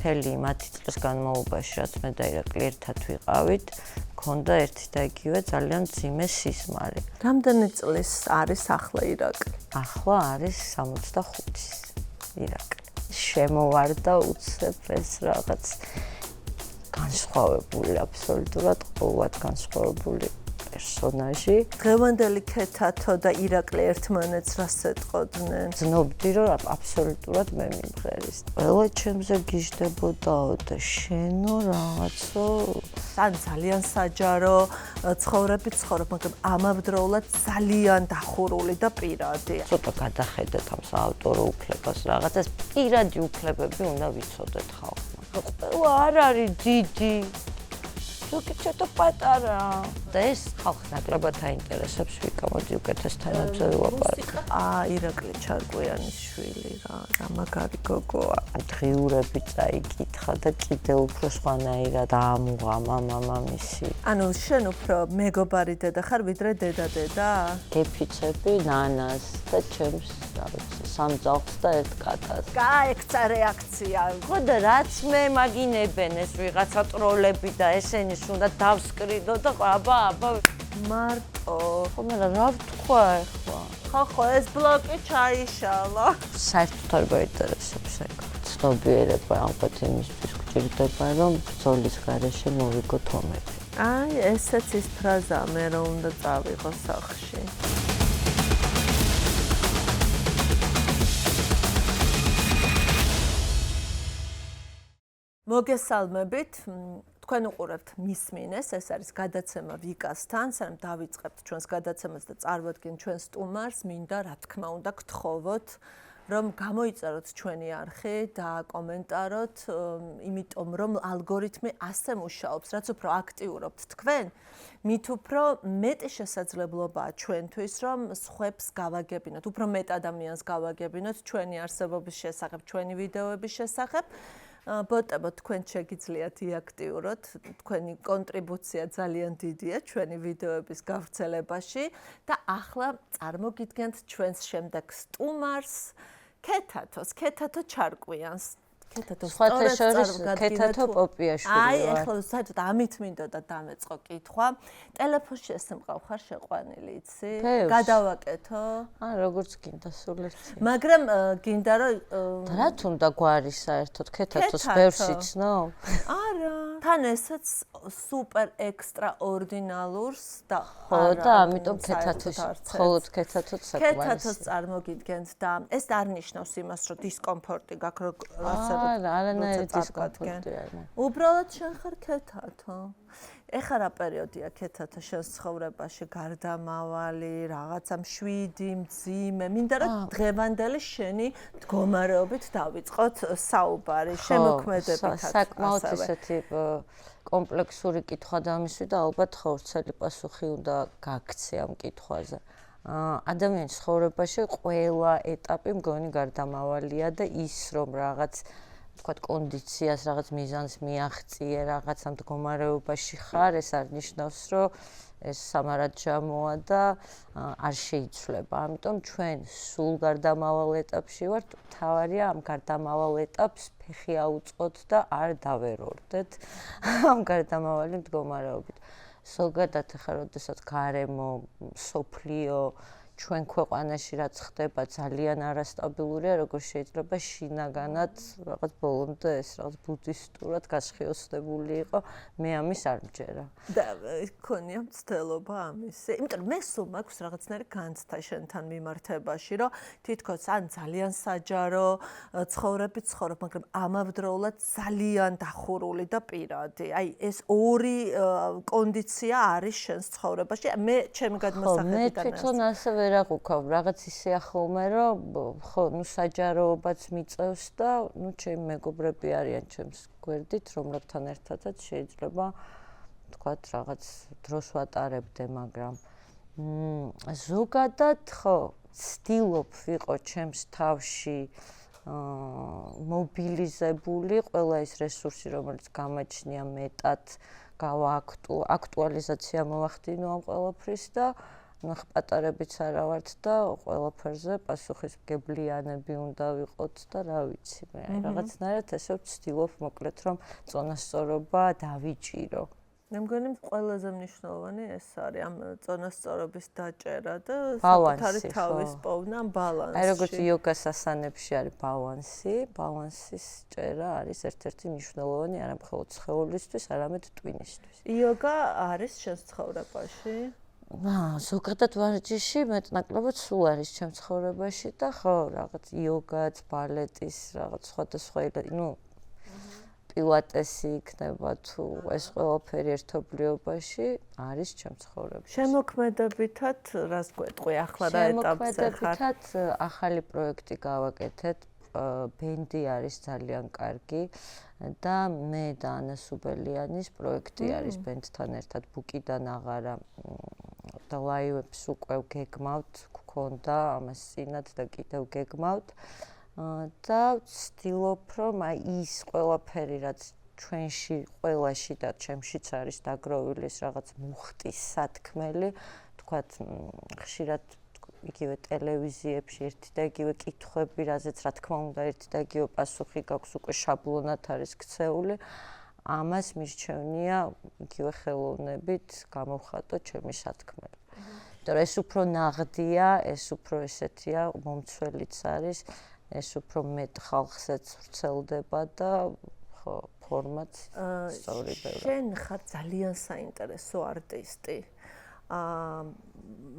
მთელი მათი წლის განმავლობაში, რაც მე და ირაკლი ერთად ვიყავით, მქონდა ერთი და იგივე ძალიან მძიმე სისმარი. რამდენი წლის არის ახლა ირაკლი? ახლა არის 65-ის ირაკლი. შემოვარდა უცებ ეს რაღაც განსხვავებული, აბსოლუტურად ყოველად განსხვავებული პერსონაჟი. დღევანდელი ქეთათო და ირაკლი ერთმანეთს რას ეტყოდნენ? ზნობდი, რომ აბსოლუტურად მე მიმღერის. ყველა ჩემზე გიждდებოდაო და შენო რაღაცო ან ძალიან საჯარო ცხოვრები ცხოვრობ, მაგრამ ამავდროულად ძალიან დახურული და პირადი. ცოტა გადახედეთ ამ საავტორო უფლებას, რაღაცას პირადი უფლებები უნდა ვიცოდეთ ხალხმა. ყველა არ არის დიდი. ზოგი ცოტა პატარა. და ეს ხალხს ნაკლებად აინტერესებს, ვიკამოდი უკეთეს თანაძველი ლაპარაკი. ირაკლი ჩარკვიანის შვილი რა მაგარი გოგოა. დღიურები წაიკითხა და კიდე უფრო სხვანაირად ამუღა მამამისი. ანუ შენ უფრო მეგობარი დედა ხარ, ვიდრე დედა? გეფიცები ნანას და ჩემს სამძალხს და ერთ კატას. გაექცა რეაქცია. ხო და რაც მე მაგინებენ ეს ვიღაცა ტროლები და ესენი უნდა დავსკრიდო და აბა მარტო ხო მე რა ვთქვა ახლა ხო ეს ბლოკი ჩაიშალა საერთოდ არ გაინტერესებს ეგ ცნობიერება ალბათ იმისთვის გვჭირდება რომ ბრძოლის გარეშე მოვიგოთ ომები ესეც ის ფრაზა მე რომ უნდა წავიღო სახლში მოგესალმებით თქვენ უყურებთ მისმინეს, ეს არის გადაცემა ვიკასთან, სანამ დავიწყებთ ჩვენს გადაცემას და წარვადგენ ჩვენს სტუმარს, მინდა რა თქმა უნდა გთხოვოთ, რომ გამოიწეროთ ჩვენი არხი და კომენტაროთ, იმიტომ რომ ალგორითმი ასე მუშაობს, რაც უფრო აქტიურობთ თქვენ, მით უფრო მეტი შესაძლებლობაა ჩვენთვის, რომ სხვებს გავაგებინოთ, უფრო მეტ ადამიანს გავაგებინოთ ჩვენი არსებობის შესახებ, ჩვენი ვიდეოების შესახებ. ბოტებო თქვენ შეგიძლიათ იაქტიუროთ, თქვენი კონტრიბუცია ძალიან დიდია ჩვენი ვიდეოების გავრცელებაში და ახლა წარმოგიდგენთ ჩვენს შემდეგ სტუმარს, ქეთათო ჩარკვიანს. სხვათა შორის ქეთათო პოპიაშვილი. აი, ახლა საერთოდ ამით მინდოდა დამეწყო კითხვა. ტელეფონში ესმყავ ხარ შეყვანილი, იცი? გადავაკეთო? როგორც გინდა სულერც. მაგრამ გინდა რომ რა თუნდა გვარი საერთოდ ქეთათოს ბევრს იცნობ? არა. თან ესაც სუპერ ექსტრაორდინალურს და ხო და ამიტომ ქეთათოს მხოლოდ ქეთათოც საკვარია. ქეთათოს წარმოგიდგენთ და ეს არ ნიშნავს იმას, რომ დისკომფორტი გაქვს, არანაირი დისკომფორტი არ მაქვს. უბრალოდ შენ ხარ ქეთათო. ეხლა რა პერიოდია ქეთათო შენს ცხოვრებაში გარდამავალი, რაღაცა მშვიდი, მძიმე, მინდა რომ დღევანდელი შენი მდგომარეობით დავიწყოთ საუბარი, შემოქმედებით აქ. საკმაოდ ისეთი კომპლექსური კითხვა დამისვი და ალბათ ხორცელი პასუხი უნდა გაქცე ამ კითხვაზე. ადამიანის ცხოვრებაში ყველა ეტაპი მგონი გარდამავალია და ის რომ რაღაც ვთქვათ კონდიციას, რაღაც მიზანს მიაღწიე, რაღაც ამ მდგომარეობაში ხარ, ეს არ ნიშნავს, რომ ეს სამარადჯამოა და არ შეიცვლება. ამიტომ ჩვენ სულ გარდამავალ ეტაპში ვართ, თავარია ამ გარდამავალ ეტაპს ფეხი აუწყოთ და არ დავერორდეთ ამ გარდამავალი მდგომარეობით. ზოგადად ახლა როდესაც გარემო, სოფლიო, ჩვენ ქვეყანაში რაც ხდება ძალიან არასტაბილურია, როგორ შეიძლება შინაგანად რაღაც ბოლომდე ეს რაღაც ბუდისტურად გასხიოსდებული იყო, მე ამის არ მჯერა. და ქონია მცდელობა ამის. იმიტომ რომ მე სულ მაქვს რაღაცნაირი განცდა შენთან მიმართებაში, რომ თითქოს ან ძალიან საჯარო ცხოვრები ცხოვრობ, მაგრამ ამავდროულად ძალიან დახურული და პირადი. აი ეს ორი კონდიცია არის შენს ცხოვრებაში. მე ჩემი გადმოსახედიდან მე თვითონ ასე ვერ აღუქავ, რაღაც ისე ახალმე, რომ ხო, საჯაროობაც მიწევს და ჩემი მეგობრები არიან ჩემს გვერდით, რომლებთან ერთადაც შეიძლება თქვათ რაღაც დროს ვატარებდე, მაგრამ ზოგადად ხო, ცდილობ ვიყო ჩემს თავში მობილიზებული ყველა ის რესურსი, რომელიც გამაჩნია მეტად, აქტუალიზაცია მოვახდინო ამ ყველაფრის და ნახ პატარებიც არა ვართ და ყველაფერზე პასუხისმგებლიანები უნდა ვიყოთ და რა ვიცი მე რაღაცნაირად ესე ვცდილობ მოკლედ რომ წონასწორობა დავიჭირო. მე მგონი ყველაზე მნიშვნელოვანი ეს არის ამ წონასწორობის დაჭერა და ბალანსი, საკუთარი თავის პოვნა ბალანსში. აი როგორც იოგას ასანებში არის ბალანსის ჭერა არის ერთ-ერთი მნიშვნელოვანი არა მხოლოდ სხეულისთვის, არამედ ტვინისთვის. იოგა არის შენს ცხოვრებაში? ზოგადად ვარჯიში მეტნაკლებად სულ არის ჩემ ცხოვრებაში და ხო, რაღაც იოგაც, ბალეტის, რაღაც სხვადასხვა, პილატესი იქნება თუ ეს ყველაფერი ერთობლიობაში არის ჩემ ცხოვრებაში. შემოქმედებითად რას გვეტყვი ახლა რა ეტაპზე ხარ? შემოქმედებითად ახალი პროექტი გავაკეთეთ. ბენდი არის ძალიან კარგი და მე და ანა სუბელიანის პროექტი არის ბენდთან ერთად ბუკიდან აღარა და ლაივებს უკვე გეგმავთ, გქონდა ამას წინათ და კიდევ გეგმავთ. და ვცდილობ რომ აი ის ყველაფერი რაც ჩვენში ყველაში და ჩემშიც არის დაგროვილი ეს რაღაც მუხტის სათქმელი თქვათ ხშირად იგივე ტელევიზიებში ერთი და იგივე კითხვები რაზეც რა თქმა უნდა ერთი და იგივე პასუხი გაქვს უკვე შაბლონად არის ქცეული ამას მირჩევნია იგივე ხელოვნებით გამოვხატო ჩემი სათქმელი. იმიტომ ეს უფრო ნაღდია, ეს უფრო ესეთია მომცველიც არის ეს უფრო მეტ ხალხსაც ვრცელდება და ხო ფორმაც სწორი ბევრია. შენ ხარ ძალიან საინტერესო არტისტი.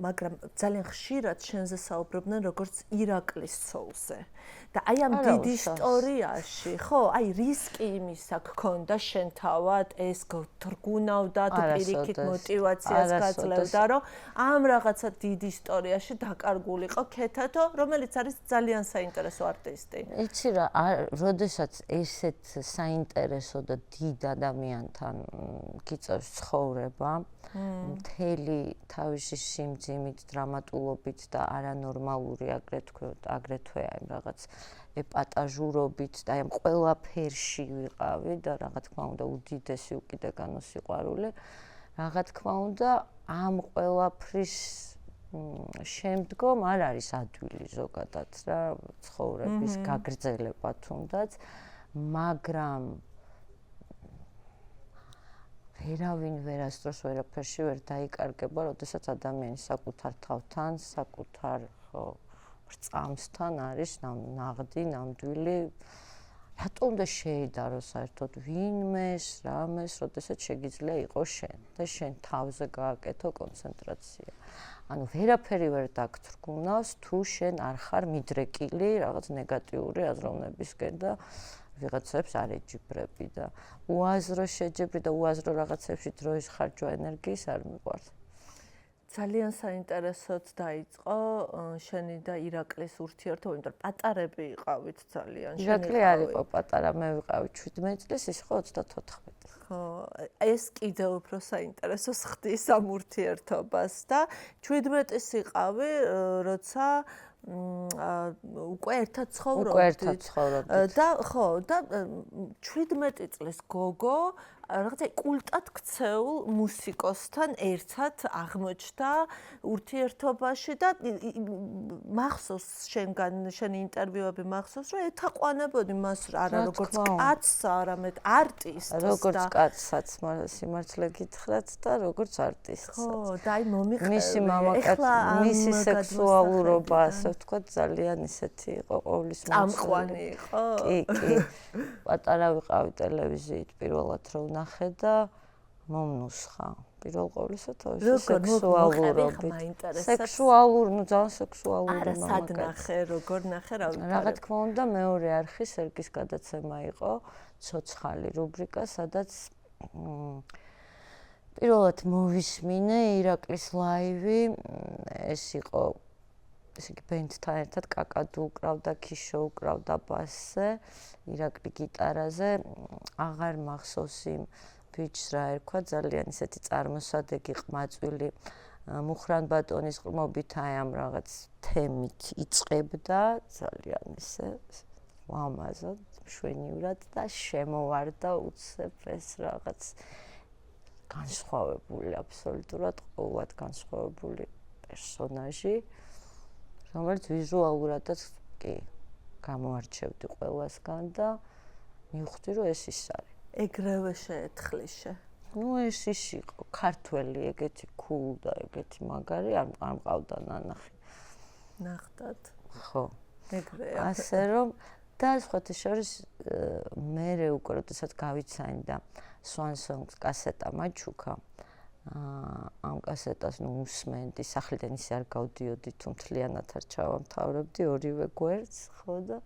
მაგრამ ძალიან ხშირად შენზე საუბრობდნენ როგორც ირაკლის ცოლზე. და აი ამ დიდი ისტორიაში, ხო, აი რისკი იმისა გქონდა შენ თავად ეს გრგუნავდა და პირიქით мотиваციას გაძლევდა, რომ ამ რაღაცა დიდ ისტორიაში დაკარგულიყო ქეთათო, რომელიც არის ძალიან საინტერესო არტისტი. იცი რა, როდესაც ესეთ საინტერესო და დიდ ადამიანთან გიწევს ცხოვრება, მთელი თავისი სიმძიმით, დრამატულობით და არანორმალური აგრეთვე აი რაღაც ეპატაჟურობით და აი ამ ყველაფერში ვიყავი და რა თქმა უნდა უდიდესი უკიდეგანო სიყვარული. რა თქმა უნდა ამ ყველაფრის შემდგომ არ არის ადვილი ზოგადად რა ცხოვრების გაგრძელება თუნდაც, მაგრამ ვერავინ ვერასდროს ვერაფერში ვერ დაიკარგება, როდესაც ადამიანი საკუთარ თავთან, საკუთარ რწამსთან არის ნაღდი, ნამდვილი. რატომ და შეიდარო საერთოდ ვინმეს, რამეს, როდესაც შეგიძლია იყოს შენ და შენ თავზე გააკეთო კონცენტრაცია. ანუ ვერაფერი ვერ დაგთრგუნავს, თუ შენ არ ხარ მიდრეკილი რაღაც ნეგატიური აზროვნებისკენ და ვიღაცებს არ ეჯიბრები და უაზრო შეჯიბრი და უაზრო რაღაცებში დროის ხარჯვა ენერგიის არ მიყვარს. ძალიან საინტერესოდ დაიწყო შენი და ირაკლის ურთიერთობა, იმიტომ რომ პატარები იყავით ძალიან. ირაკლი არ იყო პატარა, მე ვიყავი 17 წლის, ის იყო 34. ხო, ეს კიდევ უფრო საინტერესოს ხდის ამ ურთიერთობას და 17-ის იყავი, როცა უკვე ერთად ცხოვრობდით. და ხო, და 17 წლის გოგო რაღაცა კულტად ქცეულ მუსიკოსთან ერთად აღმოჩნდა ურთიერთობაში და მახსოვს შენი ინტერვიუები მახსოვს რომ ეთაყვანებოდი მას არა როგორც კაცს, არამედ არტისტს და როგორც კაცსაც სიმართლე გითხრათ და როგორც არტისტს. ხო, და აი მომიყევი. მისი მამაკაცი, მისი სექსუალურობა, ასე ვთქვათ, ძალიან ისეთი იყო ყოვლის წამყვანი იყო. კი. პატარა ვიყავი ტელევიზიით პირველად რომ ნახე და მომნუსხა. პირველ ყოვლისა თავისი სექსუალურობით. სექსუალური, ძალიან სექსუალური მამაკაცი. არა, სად ნახე, როგორ ნახე, რა ვიცი. რა თქმა უნდა, მეორე არხი სერგის გადაცემა იყო, ცოცხალი რუბრიკა, სადაც პირველად მოვისმინე ირაკლის ლაივი, ეს იყო ესე იგი ბენდთან ერთად კაკადუ უკრავდა, ქიშო უკრავდა ბასზე, ირაკლი გიტარაზე, აღარ მახსოვს იმ ბიჭს რა ერქვა, ძალიან ისეთი წარმოსადეგი ყმაწვილი მუხრან ბატონის ყრმობით აი ამ რაღაც თემით იწყებდა, ძალიან ისე ლამაზად, მშვენივრად და შემოვარდა უცებ ეს რაღაც განსხვავებული, აბსოლუტურად ყოველად განსხვავებული პერსონაჟი, რომელიც ვიზუალურადაც კი გამოარჩევდი ყველასგან და მივხვდი, რომ ეს ის არის. ეგრევე შეეთხლიშე. ეს ის იყო, ქართველი, ეგეთი cool და ეგეთი მაგარი, არ მყავდა ნანახი. ნახტად. ხო. ეგრეა. ასე რომ და სხვათა შორის მერე უკვე როდესაც გავიცანი და Swan Songs კასეტა მაჩუქა. ამ კასეტას უსმენდი, სახლიდან ისე არ გავდიოდი, თუ მთლიანად არ ჩავამთავრებდი ორივე გვერდს, ხო და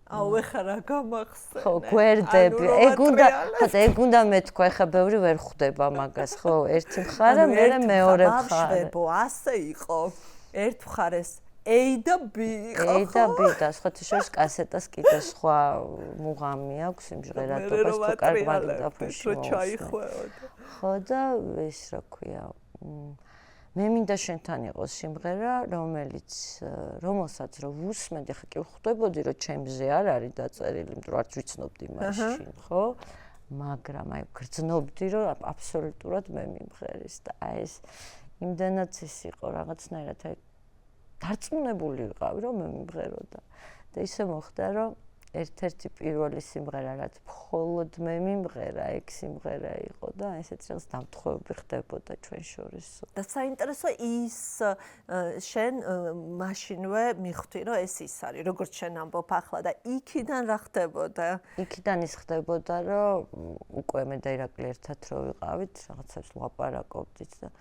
ეხლა რა გამახსენე. ხო, გვერდები. ეგ უნდა მეთქვა, ეხლა ბევრი ვერ ხვდება მაგას, ხო, ერთი მხარე, მეორე მხარე. ბავშვებო, ასე იყო. ერთ მხარეს A და B იყო. A და B და სხვათა შორის კასეტას კიდე სხვა მუღამი აქვს იმ ჟღერადობას თუ კარგ მაგნიტოფონში ჩაიხვეოდა. ხო და ეს რა ქვია. მე მინდა შენთან იყოს სიმღერა, რომელსაც რო ვუსმენდი, ხა კი ხვდებოდი რომ ჩემზე არ არის დაწერილი, იმიტომ რომ არც ვიცნობდი მაშინ, ხო? მაგრამ აი გრძნობდი რომ აბსოლუტურად მე მიმღერის და აი ეს იმდანაც ის იყო რაღაცნაირად აი დარწმუნებული ვიყავი რომ მე მიმღეროდა და ისე მოხდა რომ ერთ-ერთი პირველი სიმღერა რაც მხოლოდ მე მიმღერა ეგ სიმღერა იყო და ესეც რაღაც დამთხევები ხდებოდა ჩვენ შორის. და საინტერესო ის შენ მაშინვე მიხვდი რომ ეს ის არის როგორც შენ ამბობ ახლა და იქიდან რა ხდებოდა? იქიდან ის ხდებოდა რომ უკვე მე და ირაკლი ერთად რო ვიყავით რაღაცებს ლაპარაკობდით და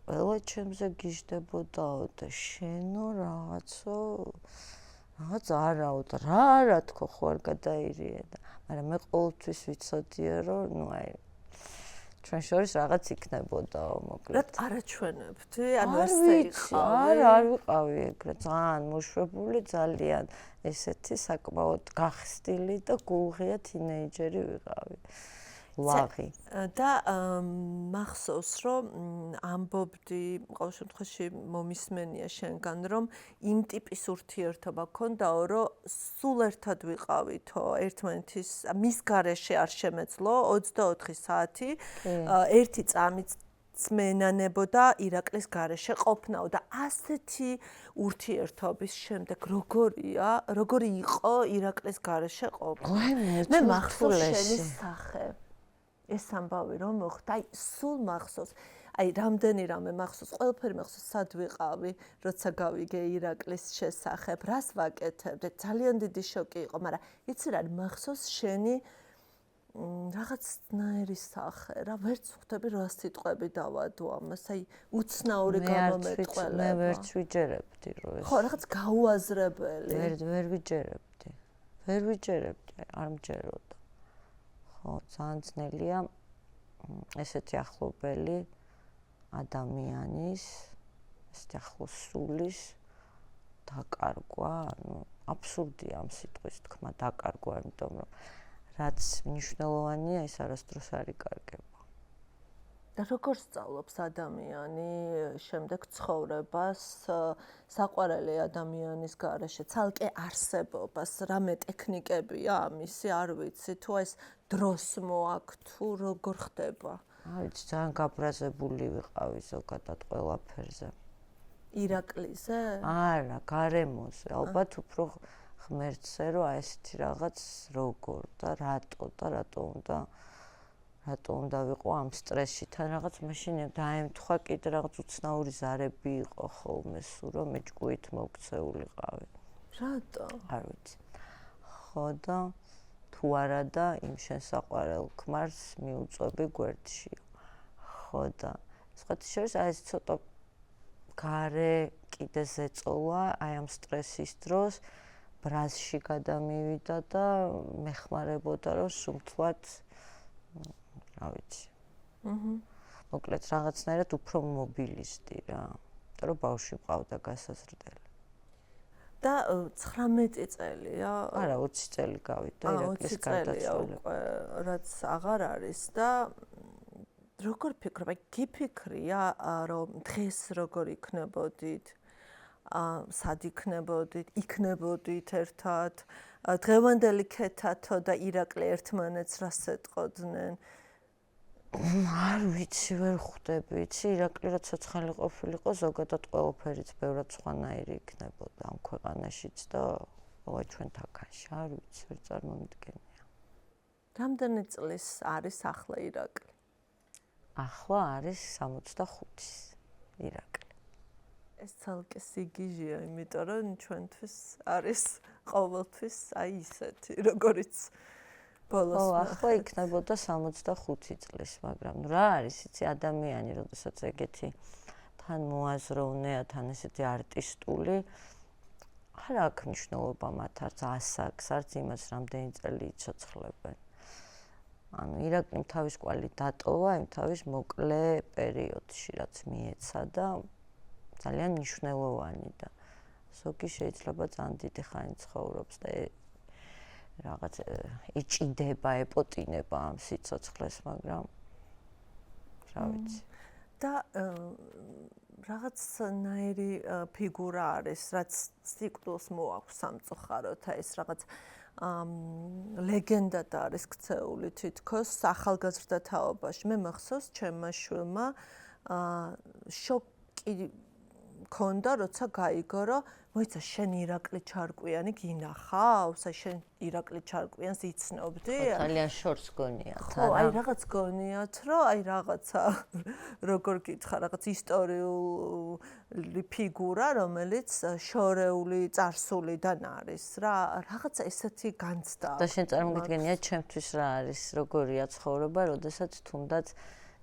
ყველა ჩემზე გიждდებოდაო და შენო რაღაცო რაღაც არაო და რა თქო ხო არ გადაირიე და მაგრამ მე ყოველთვის ვიცოდია რომ ნუ აი ჩვენ შორის რაღაც იქნებოდაო მოკლედ. რა არაჩვენებდი? ანუ ესე იყავი? არ ვიყავი ეგრე ძალიან მოშვებული ძალიან ესეთი საკმაოდ გახსტილი და გულღია თინეიჯერი ვიყავი. ლაღი. და მახსოვს რომ ამბობდი ყოველ შემთხვევაში მომისმენია შენგან რომ იმ ტიპის ურთიერთობა გქონდაო რომ სულ ერთად ვიყავითო ერთმანეთის მის გარეშე არ შემეძლო 24 საათი ერთი წამით წმენანებოდა ირაკლის გარეშე ყოფნაო და ასეთი ურთიერთობის შემდეგ როგორი იყო ირაკლის გარეშე ყოფნა მე მახსოვს შენი სახე ეს ამბავი რომ მოხდა, აი სულ მახსოვს, აი რამდენი რამე მახსოვს, ყველაფერი მახსოვს, სად ვიყავი, როცა გავიგე ირაკლის შესახებ, რას ვაკეთებდე, ძალიან დიდი შოკი იყო, მაგრამ იცი რა, მახსოვს შენი რაღაცნაირი სახე, რა ვერც ვხვდები რა სიტყვები დავადო ამას, აი უცნაური გამომეტყველება. მე ვერც ვიჯერებდი რომ ეს. ხო, რაღაც გაუაზრებელი. ვერ ვიჯერებდი, არ მჯეროდა. ხო, ძალიან ძნელია ესეთი ახლობელი ადამიანის, ესეთი ახლოს სულის დაკარგვა, ანუ აბსურდია ამ სიტყვის თქმა დაკარგვა, იმიტომ რომ რაც მნიშვნელოვანია, ის არასდროს არ იკარგება. და როგორ სწავლობს ადამიანი შემდეგ ცხოვრებას, საყვარელი ადამიანის გარეშე, ცალკე არსებობას, რამე ტექნიკებია ამისი, არ ვიცი, თუ ეს დროს მოაქვს, თუ როგორ ხდება? არ ვიცი, ძალიან გაბრაზებული ვიყავი ზოგადად ყველაფერზე. ირაკლიზე? არა, გარემოზე, ალბათ უფრო ღმერთზე, რომ აი ესეთი რაღაც როგორ და რატო უნდა ვიყო ამ სტრესში თან რაღაც მაშინ დაემთხვა კიდე რაღაც უცნაური ზარები იყო ხოლმე სულ რომ მე ჭკუით მოქცეულიყავი. რატო? არ ვიცი. ხო და თუ არა და იმ შესაყვარელ ქმარს მიუწვევი გვერდში. ხო და სხვათა შორის აი ეს ცოტა გარე კიდე ზეწოლა აი ამ სტრესის დროს ბრაზში გადამივიდა და მეხმარებოდა რომ სულთვად რა ვიცი. მოკლედ რაღაცნაირად უფრო მობილისტი რა. იმიტომ რომ ბავშვი მყავდა გასაზრდელი. და 19 წელია? არა, 20 წელი გავიდა ირაკლის გარდაცვალება. რაც აღარ არის და როგორ ფიქრობ, აი გიფიქრია რომ დღეს როგორ იქნებოდით? სად იქნებოდით ერთად? დღევანდელი ქეთათო და ირაკლი ერთმანეთს რას ეტყოდნენ? არ ვიცი, ვერ ხვდები, იცი, ირაკლი რაც ცოცხალი ყოფილიყო, ზოგადად ყველაფერიც ბევრად სხვანაირი იქნებოდა ამ ქვეყანაშიც და ой ჩვენ თაკანში, არ ვიცი, ვერ წარმომიდგენია. რამდენი წლის არის ახლა ირაკლი? ახლა არის 65-ის ირაკლი. ეს ცალკე სიგიჟეა, იმიტომ რომ ჩვენთვის არის ყოველთვის აი ისეთი, როგორიც ბოლოს. ახლა იქნებოდა 65 წლის, მაგრამ რა არის, იცი, ადამიანი, როდესაც ეგეთი თან მოაზროვნეა, თან ესეთი არტისტული, არ აქვს მნიშვნელობა მათ არც ასაკს, არც იმას, რამდენი წელი იცოცხლებენ. ანუ ირაკლიმ თავის კვალი დატოვა იმ თავის მოკლე პერიოდში, რაც მიეცა და ძალიან მნიშვნელოვანი და ზოგი შეიძლება ძალიან დიდი ხანი ცხოვრობს და რაღაც იჭიდება, ეპოტინება ამ სიცოცხლეს, მაგრამ რა ვიცი. და რაღაცნაირი ფიგურა არის, რაც სიკვდილს მოაქვს სამწუხაროდ, ეს რაღაც ლეგენდად არის ქცეული თითქოს ახალგაზრდა თაობაში. მე მახსოვს ჩემმა შვილმა შოკი ქონდა, როცა გაიგო, რომ მოიცა შენ ირაკლი ჩარკვიანი გინახავს, აი შენ ირაკლი ჩარკვიანს იცნობდი? ძალიან შორს გონიათ, ხო, აი რაღაც გონიათ, რომ აი რაღაცა როგორ გითხრა, რაღაც ისტორიული ფიგურა, რომელიც შორეული წარსულიდან არის რა, რაღაცა ესეთი განცდა. და შენ წარმოგიდგენია ჩემთვის რა არის, როგორია ცხოვრება, როდესაც თუნდაც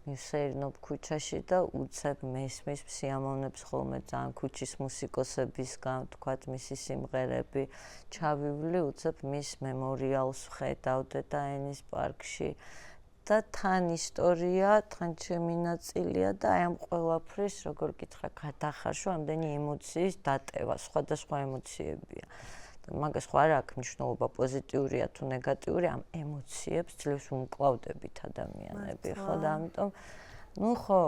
მივსეირნობ ქუჩაში და უცებ მესმის სიამოვნებს ხოლმე ძალიან ქუჩის მუსიკოსებისგან, თქვათ მისი სიმღერები, ჩავივლი უცებ მის მემორიალს ვხედავ დედაენის პარკში და თან ისტორია, თან ჩემი ნაწილია და აი ამ ყველაფრის, როგორ გითხრა, გადახარშვა, ამდენი ემოციის დატევა, სხვადასხვა ემოციებია. მაგას ხო არ აქვს მნიშვნელობა პოზიტიურია თუ ნეგატიური, ამ ემოციებს ძლევს უმკლავდებით ადამიანები, ხო და ამიტომ ნუ ხო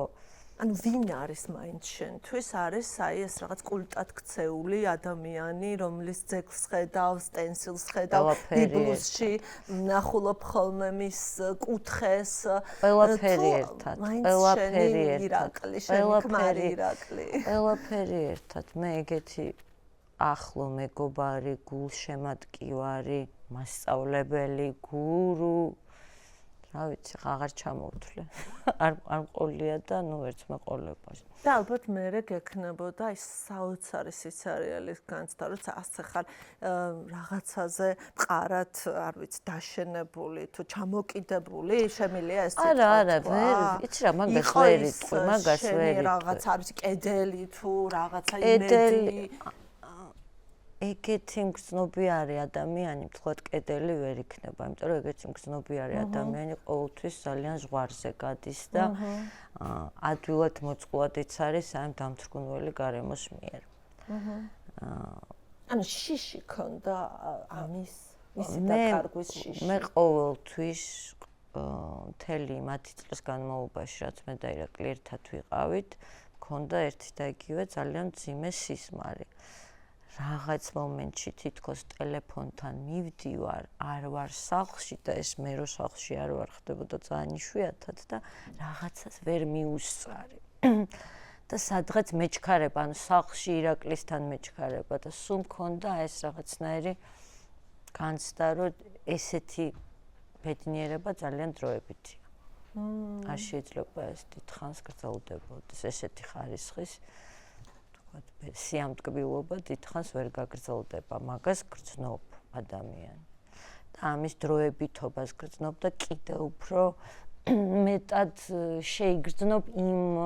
ანუ ვინ არის მაინც შენთვის? არის აი ეს რაღაც კულტად ქცეული ადამიანი, რომლის ძეგლს ხედავს, სტენსილს ხედავს, ბიბლუსში ნახულობ ხოლმე მის კუთხეს. ყველაფერი ერთად, ყველაფერი ირაკლი, შენი ქმარი ირაკლი. ყველაფერი ერთად, მე ეგეთი ახლო მეგობარი, გულშემატკივარი, მასწავლებელი, გურუ, რა ვიცი, აღარ ჩამოვთვლე. არ მყოლია და ნუ ერთს მეყოლებაში. და ალბათ მერე გექნებოდა ის საოცარი სიცარიალის განცდა, როცა ასე ხარ რაღაცაზე მყარად, არ ვიცი, დაშენებული თუ ჩამოკიდებული, შემილია ეს სიტყვა. არა, ვერ, იცი რა, მაგას ვერ იტყვი, მაგას ვერ იტყვი. რაღაც არ ვიცი, კედელი თუ რაღაცა იმედი. ეგეთი მგრძნობიარე ადამიანი, თქვათ, კედელი ვერ იქნება, იმიტომ რომ ეგეთი მგრძნობიარე ადამიანი ყოველთვის ძალიან ზღვარზე გადის და ადვილად მოწყვლადიც არის ამ დამთრგუნველი გარემოს მიერ. ანუ შიში ქონდა ამის მისი დაკარგვის შიში. მე ყოველთვის მთელი მათი წლის განმავლობაში, რაც მე და ირაკლი ერთად ვიყავით, მქონდა ერთი და იგივე ძალიან მძიმე სისმარი. რაღაც მომენტში თითქოს ტელეფონთან მივდივარ, არ ვარ სახლში და ეს მე რო სახლში არ ვარ, ხდებოდა ძალიან იშვიათად და რაღაცას ვერ მიუსწარი. და სადღაც მეჩქარება, ანუ სახლში ირაკლისთან მეჩქარება და სულ მქონდა ეს რაღაცნაირი განცდა, რომ ესეთი ბედნიერება ძალიან დროებითია. არ შეიძლება ეს დიდხანს გრძელდებოდეს ესეთი ხარისხის სიამტკბილობა დიდხანს ვერ გაგრძელდება, მაგას გრძნობ ადამიანი. და ამის დროებითობას გრძნობ და კიდევ უფრო მეტად შეიგრძნობ იმ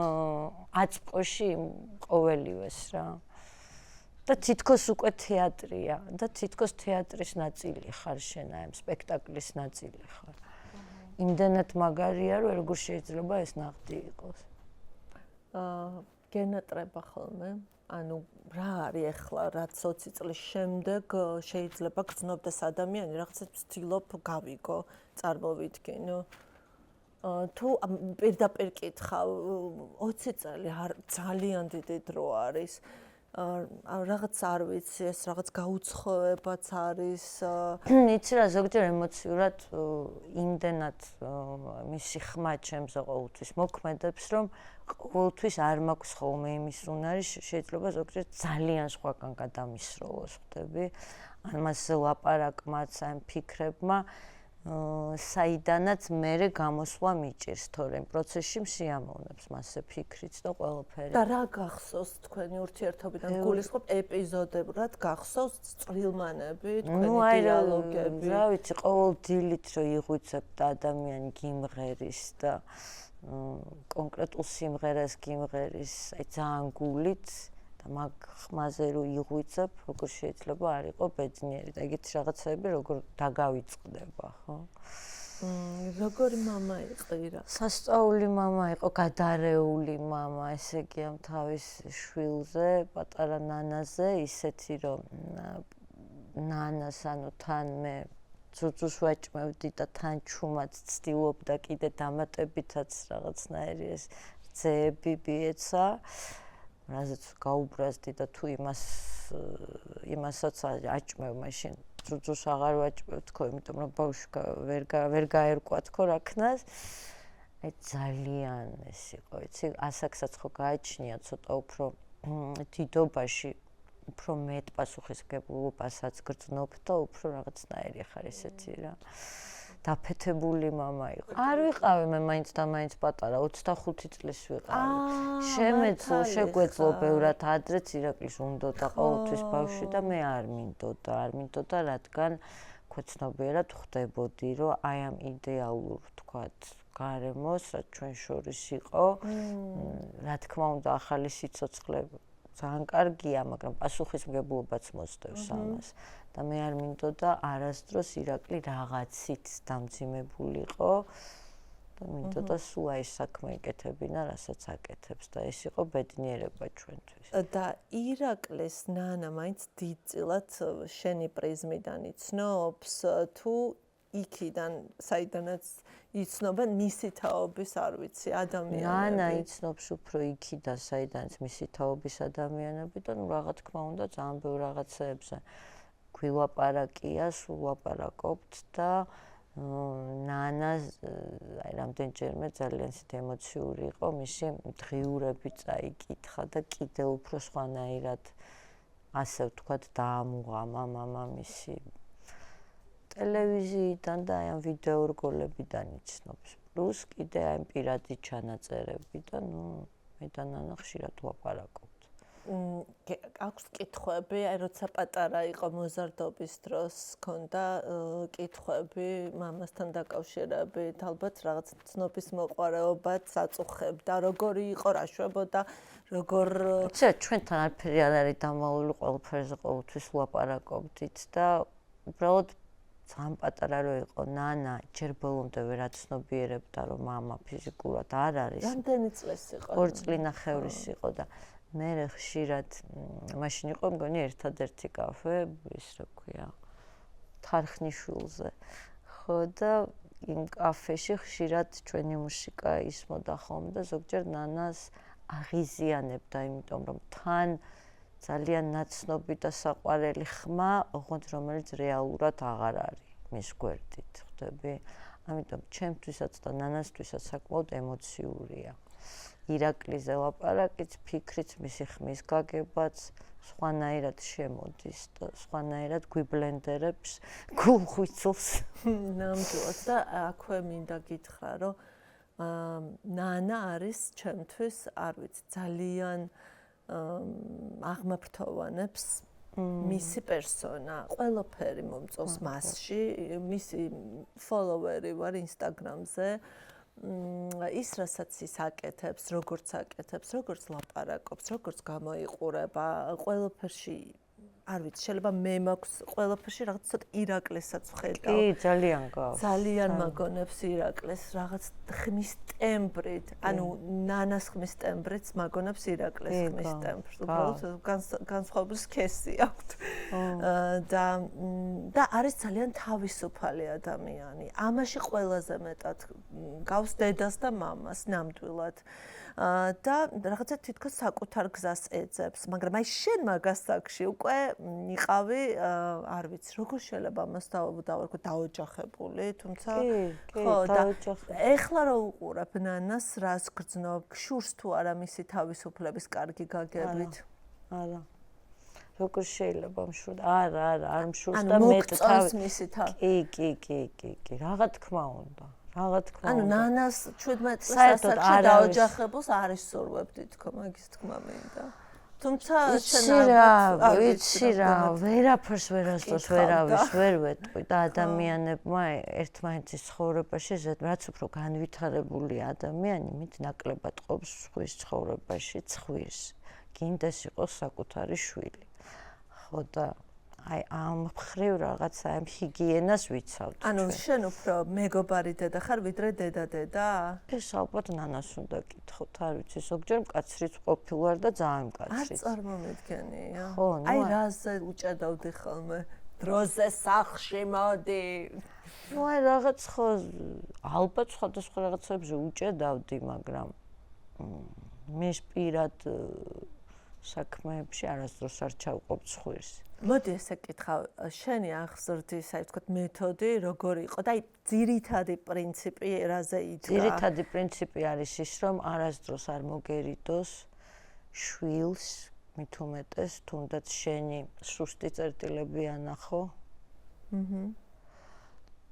აწმყოში ყოველივეს რა. და თითქოს უკვე თეატრია და თითქოს თეატრის ნაწილი ხარ შენ, აი ამ სპექტაკლის ნაწილი ხარ. იმდანაც მაგარია, რომ როგორ შეიძლება ეს ნახტი იყოს. გენატრება ხოლმე. ანუ რა არის ახლა, რაც 20 წლის შემდეგ შეიძლება გრძნობდეს ადამიანი, რაღაცას ვცდილობ გავიგო, წარმოვიდგინო. თუ პირდაპირ კითხავ, 20 წელი ძალიან დიდი დრო არის რაღაც არ ვიცი, ეს რაღაც გაუცხოებაც არის. იცი რა, ზოგჯერ ემოციურად იმდენად მისი ხმა ჩემზე ყოველთვის მოქმედებს, რომ ყოველთვის არ მაქვს ხოლმე იმის უნარი, შეიძლება ზოგჯერ ძალიან სხვაგან გადამისროლოს, ხვდები? ან მასზე ლაპარაკმაც, ან ფიქრებმა საიდანაც მერე გამოსვლა მიჭირს, თორემ პროცესში მსიამოვნებს მასზე ფიქრიც და ყველაფერი. და რა გახსოვს თქვენი ურთიერთობიდან? გულისხმობ ეპიზოდებლად გახსოვს წრილმანები, თქვენი დიალოგები? რა ვიცი, ყოველ დილით რო იღვიცებთ ადამიანი გიმღერის და კონკრეტულ სიმღერას გიმღერის, აი ძალიან გულით და მაგ ხმაზე რო იღვიცებ, როგორ შეიძლება არ იყო ბედნიერი და ეგეთი რაღაცები როგორ დაგავიწყდება, ხო? როგორი მამა იყო ირა? სასწაული მამა იყო, გადარეული მამა, ესე იგი ამ თავის შვილზე, პატარა ნანაზე, ისეთი რომ ნანას ანუ თან მე ძუძუს ვაჭმევდი და თან ჩუმად ცდილობდა კიდე დამატებითაც რაღაცნაირი ეს ძეები ბიეცა. რაზეც გაუბრაზდი და თუ იმასაც აჭმევ მაშინ ძუძუს აღარ ვაჭმევ თქო, იმიტომ რომ ბავშვი ვერ გაერკვა თქო რაქნას. აი ძალიან ეს იყო, იცი, ასაკსაც ხო გააჩნია ცოტა უფრო დიდობაში, უფრო მეტ პასუხისმგებლობასაც გრძნობ და უფრო რაღაცნაირი ხარ ესეთი რა. დაფეთებული მამა იყო. არ ვიყავი მე მაინც და მაინც პატარა, 25 წლის ვიყავი. შემეძლო, შეგვეძლო ბევრად ადრეც ირაკლის უნდოდა ყოველთვის ბავშვი და მე არ მინდოდა, რადგან ქვეცნობიერად ხვდებოდი, რომ აი ამ იდეალურ, თქვათ, გარემოს, რაც ჩვენ შორის იყო, რა თქმა უნდა, ახალი სიცოცხლე ძალიან კარგია, მაგრამ პასუხისმგებლობაც მოსდევს ამას. და მე არ მინდოდა არასდროს ირაკლი რაღაცით დამძიმებულიყო და მინდოდა სულ აი საქმე ეკეთებინა, რასაც აკეთებს და ეს იყო ბედნიერება ჩვენთვის. და ირაკლის ნანა მაინც დიდწილად შენი პრიზმიდან იცნობს თუ იქიდან საიდანაც იცნობენ მისი თაობის არ ვიცი ადამიანები? ნანა იცნობს უფრო იქიდან საიდანაც მისი თაობის ადამიანები და ნუ რა თქმა უნდა ძალიან ბევრ რაღაცებზე გვილაპარაკია, სულ ლაპარაკობთ და ნანა აი რამდენჯერმე ძალიან ისეთი ემოციური იყო, მისი დღიურები წაიკითხა და კიდევ უფრო სხვანაირად ასე ვთქვათ დაამუღამა მამამისი ტელევიზიიდან და აი ამ ვიდეო რგოლებიდან იცნობს. პლუს კიდე აი პირადი ჩანაწერები და ნუ მე და ნანა ხშირად ვაპარაკობთ. აქვს კითხვები, აი როცა პატარა იყო მოზარდობის დროს, ჰქონდა კითხვები მამასთან დაკავშირებით, ალბათ რაღაც ცნობის მოყვარეობაც აწუხებდა, როგორი იყო, რა შვებოდა, როგორ ჩვენთან არაფერი არ არის დამალული, ყველაფერზე ყოველთვის ვლაპარაკობდით და უბრალოდ ძალიან პატარა რო იყო ნანა, ჯერ ბოლომდე ვერ აცნობიერებდა, რომ მამა ფიზიკურად არ არის. რამდენი წლის იყო? 2 წლინახევრის იყო და მე ხშირად მაშინ იყო მგონი ერთადერთი კაფე, ის რა ქვია, თარხნიშვილზე. ხო და იმ კაფეში ხშირად ჩვენი მუსიკა ისმოდა ხოლმე და ზოგჯერ ნანას აღიზიანებდა, იმიტომ რომ თან ძალიან ნაცნობი და საყვარელი ხმა, ოღონდ რომელიც რეალურად აღარ არის მის გვერდით, ხვდები? ამიტომ ჩემთვისაც და ნანასთვისაც საკმაოდ ემოციურია. ირაკლიზე ლაპარაკიც, ფიქრიც, მისი ხმის გაგებაც სხვანაირად შემოდის და სხვანაირად გვიბლენდერებს გულხვიცლს. ნამდვილად და აქვე მინდა გითხრა, რომ ნანა არის ჩემთვის, არ ვიცი, ძალიან აღმაფრთოვანებს მისი პერსონა, ყველაფერი მომწონს მასში, მისი ფოლოვერი ვარ ინსტაგრამზე. ის რასაც ის აკეთებს, როგორც ლაპარაკობს, როგორც გამოიყურება, ყველაფერში არ ვიცი, შეიძლება მე მაქვს ყველაფერში რაღაც ცოტა ირაკლესაც ვხედავ. კი, ძალიან გავს. ძალიან მაგონებს ირაკლეს, რაღაც ხმის ტემბრით, ანუ ნანას ხმის ტემბრით მაგონებს ირაკლეს ხმის ტემბრს. უბრალოდ განსხვავებული სქესი აქვთ. და არის ძალიან თავისუფალი ადამიანი. ამაში ყველაზე მეტად გავს დედას და მამას ნამდვილად. და რაღაცა თითქოს საკუთარ გზას ეძებს, მაგრამ აი შენ მაგას საკში უკვე იყავი, არ ვიცი, როგორ შეიძლება ამას დავარქვა დაოჯახებული, თუმცა ხო, და ეხლა რო უყურებ ნანას, რას გრძნობ, გშურს თუ არა მისი თავისუფლების კარგი გაგებით? არა. როგორ შეიძლება მშურდა? არა, არ მშურს და ანუ მე მოგწონს მისი თავი. კი, რა თქმა უნდა. ანუ ნანას 17 წელს ასაკში დაოჯახებულს არ ისურვებდი თქო, მაგის თქმა მინდა. თუმცა ვიცი რა, ვერაფერს ვერასდროს ვერავის ვერ ვეტყვი და ადამიანებმა ერთმანეთის ცხოვრებაში რაც უფრო განვითარებული ადამიანი, მით ნაკლებად ყოფს სხვის ცხოვრებაში ცხვირს. გინდეს იყოს საკუთარი შვილი. ხო და აი ამ მხრივ რაღაცა ამ ჰიგიენას ვიცავთ. ანუ შენ უფრო მეგობარი დედა ხარ ვიდრე დედა? ეს ალბათ ნანას უნდა გითხოთ, არ ვიცი, ზოგჯერ მკაცრიც ყოფილვარ და ძალიან მკაცრიც. არ წარმომედგენია. ხო, აი რაზე უჭედავდი ხოლმე? დროზე სახლში მოდი. ნუ აი რაღაც ხო ალბათ სხვადასხვა რაღაცებზე უჭედავდი, მაგრამ მე პირად საქმეებში არასდროს არ ჩავყოფ ცხვირს. მოდი ესე კითხავ, შენი აღზრდის, აი ვთქვათ, მეთოდი როგორი იყო და აი ძირითადი პრინციპი რაზე იდგა? ძირითადი პრინციპი არის ის, რომ არასდროს არ მოგერიდოს შვილს, მით უმეტეს, თუნდაც შენი სუსტი წერტილები ანახო.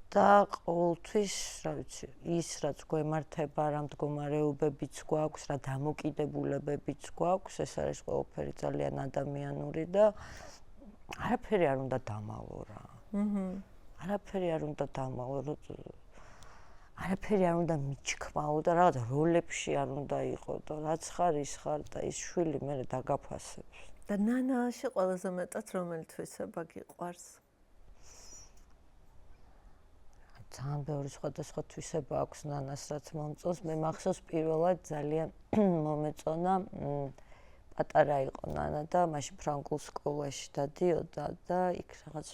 და ყოველთვის, რა ვიცი, ის რაც გვემართება, რა მდგომარეობებიც გვაქვს, რა დამოკიდებულებებიც გვაქვს, ეს არის ყველაფერი ძალიან ადამიანური და არაფერი არ უნდა დამალო რა. არაფერი არ უნდა დამალო, არაფერი არ უნდა მიჩქმაო და რაღაც როლებში არ უნდა იყო და რაც ხარ ის ხარ და ის შვილი მე დაგაფასებს. და ნანაში ყველაზე მეტად რომელი თვისება გიყვარს? ძალიან ბევრი სხვადასხვა თვისება აქვს ნანას, რაც მომწონს. მე მახსოვს პირველად ძალიან მომეწონა პატარა იყო ნანა და მაშინ ფრანგულ სკოლაში დადიოდა და იქ რაღაც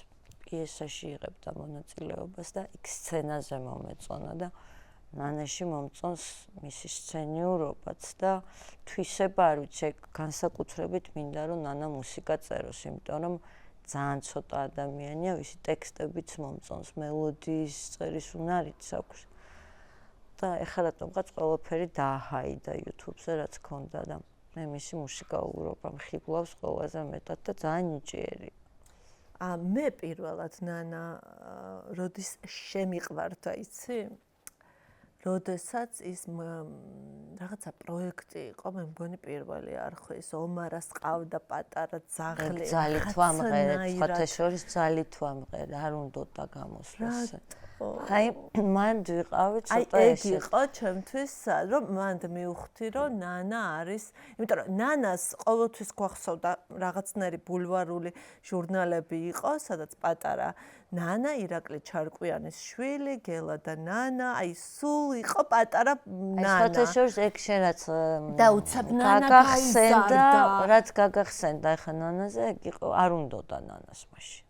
პიესაში იღებდა მონაწილეობას და იქ სცენაზე მომეწონა და ნანაში მომწონს მისი სცენიურობაც და თვისება არ ვიცი, განსაკუთრებით მინდა რომ ნანა მუსიკა წეროს, იმიტომ რომ ძალიან ცოტა ადამიანია, ვისი ტექსტებიც მომწონს, მელოდიის წერის უნარიც აქვს. და ეხლა რატომღაც ყველაფერი დააჰაიდა YouTube-ზე, რაც ქონდა და მე მისი მუსიკალურობა მხიბლავს ყველაზე მეტად და ძალიან ნიჭიერი. მე პირველად ნანა როდის შემიყვარდა, იცი? როდესაც ის რაღაცა პროექტი იყო, მე მგონი პირველი არხვის, ომარას ყავდა პატარა ძაღლი. ძალით ვამღერეთ, ხოთა შორის ძალით ვამღერეთ, არ უნდოდა გამოსვლას. აი, მანდ ვიყავი ცოტა ესე. აი, ეგ იყო ჩემთვის, რომ მანდ მივხვდი, რომ ნანა არის, იმიტომ რომ ნანას ყოველთვის გვახსოვდა რაღაცნაირი ბულვარული ჟურნალები იყო, სადაც პატარა ნანა, ირაკლი ჩარკვიანის შვილი, გელა და ნანა, აი სულ იყო პატარა ნანა. აი, ხოთა შორის ეგ შენაც და უცებ ნანა გაიზარდა. რაც გაგახსენდა ახლა ნანაზე, ეგ იყო, არ უნდოდა ნანას მაშინ.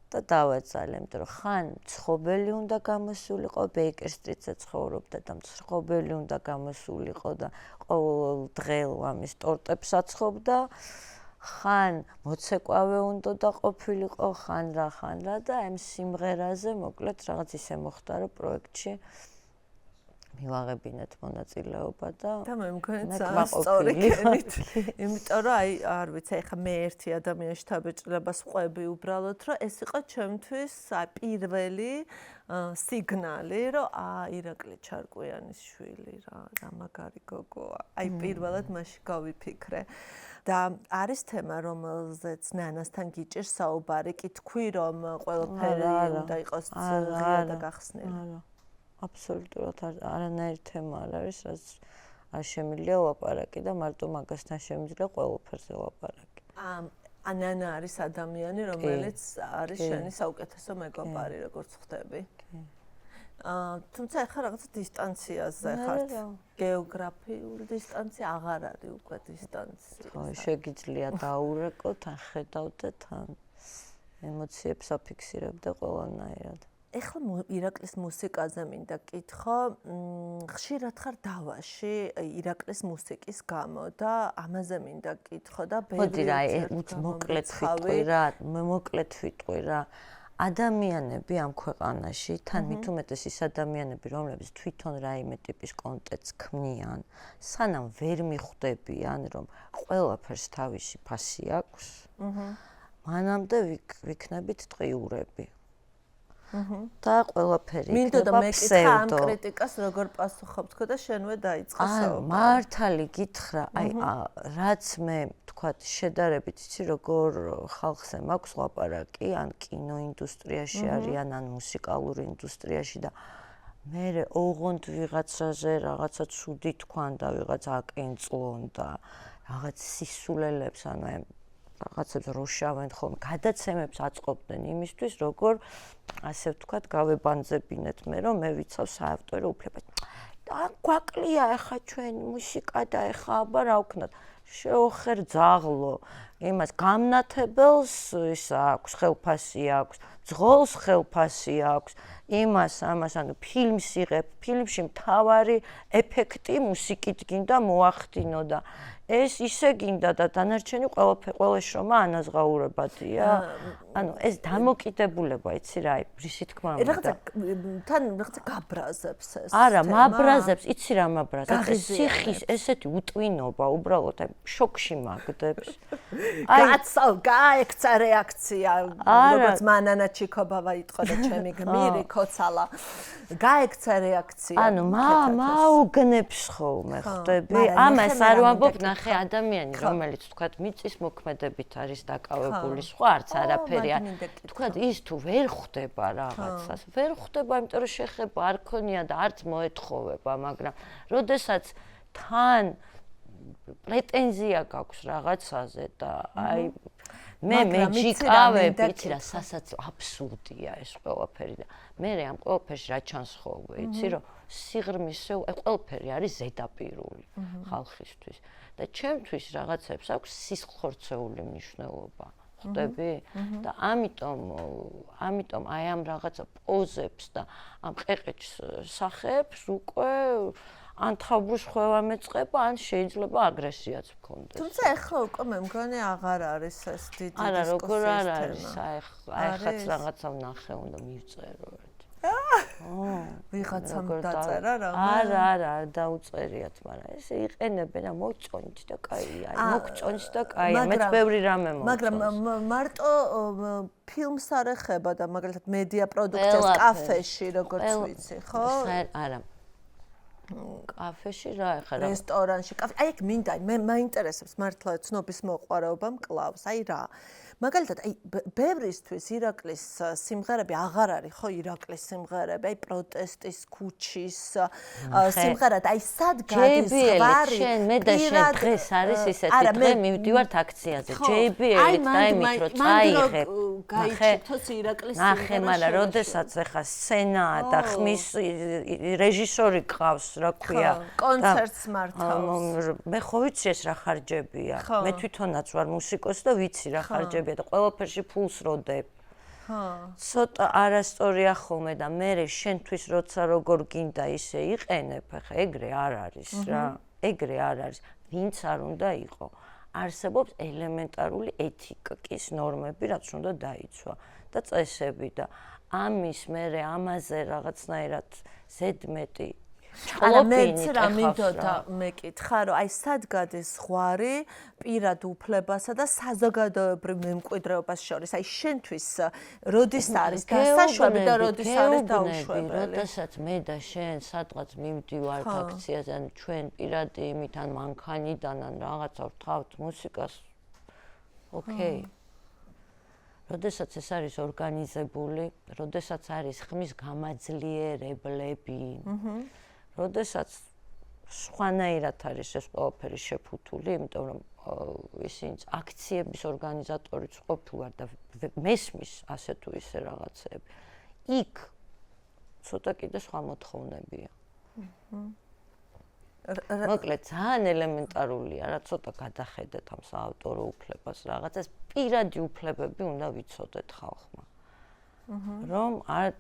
და დავეცალე, იმიტომ რომ ხან მცხოვრებელი უნდა გამოსულიყო, ბეიკერ სტრიტზე ცხოვრობდა და მცხოვრებელი უნდა გამოსულიყო და ყოველ დღე ამის ტორტებს აცხობდა. ხან მოცეკვავე უნდა და ყოფილიყო, ხან რა და ამ სიმღერაზე მოკლედ რაღაც ისე მოხდა, რომ პროექტში მივაღებინეთ მონაწილეობა და მე მგონი ძალიან სწორი კენით. იმიტომ რომ აი არ ვიცი, ეხა მე ერთი ადამიანის შთაბეჭდილებას ვყვები უბრალოდ, რომ ეს იყო ჩემთვის პირველი სიგნალი, რომ ირაკლი ჩარკვიანის შვილი რა მაგარი გოგოა. აი პირველად მაშინ გავიფიქრე. და არის თემა, რომელზეც ნანასთან გიჭირს საუბარი, კი თქვი რომ ყველაფერი უნდა იყოს ღია და გახსნილი. არა. აბსოლუტურად არანაირი თემა არ არის, რაც არ შემიძლია ლაპარაკი და მარტო მაგასთან შემიძლია ყველაფერზე ლაპარაკი. ანანა არის ადამიანი, რომელიც არის შენი საუკეთესო მეგობარი, როგორც ხვდები. თუმცა ეხლა რაღაცა დისტანციაზე ხართ. გეოგრაფიული დისტანცია აღარ არის უკვე დისტანცია. ხო, შეგიძლია დაურეკოთ, ან ხედავდეთ, ან ემოციებს აფიქსირებ და ყველანაირად. ეხლა ირაკლის მუსიკაზე მინდა კითხო, ხშირად ხარ დავაში ირაკლის მუსიკის გამო და ამაზე მინდა კითხო და მოდი რა, მოკლედ ვიტყვი რა. ადამიანები ამ ქვეყანაში, თან მით უმეტეს ის ადამიანები, რომლებიც თვითონ რაიმე ტიპის კონტენტს ქმნიან, სანამ ვერ მიხვდებიან, რომ ყველაფერს თავისი ფასი აქვს, მანამდე ვიქნებით ტყიურები. და ყველაფერი იქნება პსევდო. ამ კრიტიკას როგორ პასუხობ თქო და შენვე დაიწყო საუბარი. მართალი გითხრა, რაც მე თქვათ შედარებით იცი როგორ ხალხზე მაქვს ლაპარაკი, ან კინოინდუსტრიაში არიან, ან მუსიკალური ინდუსტრიაში და მე ოღონდ ვიღაცაზე რაღაცა ცუდი თქვან და ვიღაც აკენწლონ და რაღაც სისულელებს ანუ რაღაცებს როშავენ ხოლმე, გადაცემებს აწყობდნენ იმისთვის, როგორ ასე ვთქვათ, გავებანძებინეთ მე, რომ მე ვიცავ საავტორო უფლებას. და გვაკლია ახლა ჩვენ მუსიკა და ახლა აბა რა ვქნათ? შეოხერ ძაღლო, იმას გამნათებელს ის აქვს, ხელფასი აქვს, ძღოლს ხელფასი აქვს, ამას ანუ ფილმს იღებ, ფილმში მთავარი ეფექტი მუსიკით გინდა მოახდინო და ეს ისე გინდა და დანარჩენი ყველა შრომა ანაზღაურებადია. ანუ ეს დამოკიდებულება, იცი რა, რისი თქმა უნდა. თან რაღაცა გაბრაზებს ეს. არა, მაბრაზებს, იცი რა მაბრაზებს. სიხის ესეთი უტვინობა, უბრალოდ შოკში მაგდებს. გაექცა რეაქცია, როგორც მანანა ჩიკობავა იტყო და ჩემი გმირი ქოცალა. გაექცა რეაქცია. ანუ მაუგნებს ხოლმე, ხვდები? ამას არ ვამბობ ნახე ადამიანი, რომელიც თქვათ მიწის მოქმედებით არის დაკავებული, სხვა არც არაფერი. თქვათ ის თუ ვერ ხვდება რაღაცას, ვერ ხვდება, იმიტომ რომ შეხება არ ქონია და არც მოეთხოვება, მაგრამ როდესაც თან პრეტენზია გაქვს რაღაცაზე და აი მე მეჯიკავებ, იცი რა, აბსურდია ეს ყველაფერი და მე ამ ყველაფერში რა ჩანს ხოლმე, იცი რომ სიღრმისე ყველაფერი არის ზედაპირული ხალხისთვის და ჩემთვის რაღაცებს აქვს სისხლხორცეული მნიშვნელობა. ხვდები? და ამიტომ აი ამ რაღაცა პოზებს და ამ ყეყეჩს სახეებს უკვე ან თავბრუს ხველა მეწყება, ან შეიძლება აგრესიაც მქონდეს. თუმცა ეხლა უკვე მე მგონი აღარ არის ეს დიდი დისკუსიის თემა. არა, როგორ არ არის, ახაც რაღაცა ვნახე, უნდა მივწერო. ვიღაცამ დაწერა რა? არა, არ დაუწერიათ, მაგრამ ეს იყენებენ და მოწონით და კაია, მოგწონს და კაია, მეც ბევრი რამე მომწონს. მაგრამ მარტო ფილმს არ ეხება და მაგალითად მედია პროდუქციას კაფეში როგორც ვიცი, ხო? არა. კაფეში რა ეხება? რესტორანში, აი ეგ მინდა, მე მაინტერესებს მართლა ცნობის მოყვარეობა მკლავს, აი რა. მაგალითად, აი ბევრისთვის ირაკლის სიმღერები აღარ არის, ხო, ირაკლის სიმღერები, აი პროტესტის ქუჩის სიმღერად, აი სად გადის ხვარი? მე და შენ დღეს არის ისეთი დღე მივდივართ აქციაზე. JBL-ით დაიმით რომ წაიღებ. გაიჩითოს ირაკლის სიმღერა. ნახე, მაგრამ როდესაც ახლა სცენაა და ხმის რეჟისორი ყავს, რა ქვია, კონცერტს მართავს. მე ხო ვიცი ეს რა ხარჯებია. მე თვითონაც ვარ მუსიკოსი და ვიცი რა ხარჯებია. და ყველაფერში ფულს როდებ. ცოტა არასწორია ხოლმე და მე შენთვის როცა როგორ გინდა ისე იყენებ, ხა ეგრე არ არის რა. ეგრე არ არის. ვინც არ უნდა იყო. არსებობს ელემენტარული ეთიკის ნორმები, რაც უნდა დაიცვა და წესები და ამის მე ამაზე რაღაცნაირად ზედმეტი არა მეც რა მინდოდა მეკითხა რომ აი სად გადის ხვარი პირად უფლებასა და საზოგადოებრივ მემკვიდრეობას შორის აი შენთვის როდის არის დასაშვები და როდის არის დაუშვებელი როდესაც მე და შენ სადღაც მივდივართ აქციაზე ან ჩვენ პირადი იმით ან მანქანიდან ან რაღაცა ვთავთ მუსიკას ოკეი როდესაც ეს არის ორგანიზებული როდესაც არის ხმის გამაძლიერებლები როდესაც სხვანაირად არის ეს ყველაფერი შეფუთული, იმიტომ რომ ისინი აქციების ორგანიზატორიც ყოფილვარ და მესმის ასე თუ ისე რაღაცები. იქ ცოტა კიდე სხვა მოთხოვნებია. მოკლედ ძალიან ელემენტარულია, რა ცოტა გადახედეთ ამ საავტორო უფლებას, რაღაცას პირადი უფლებები უნდა ვიცოდეთ ხალხმა. რომ არ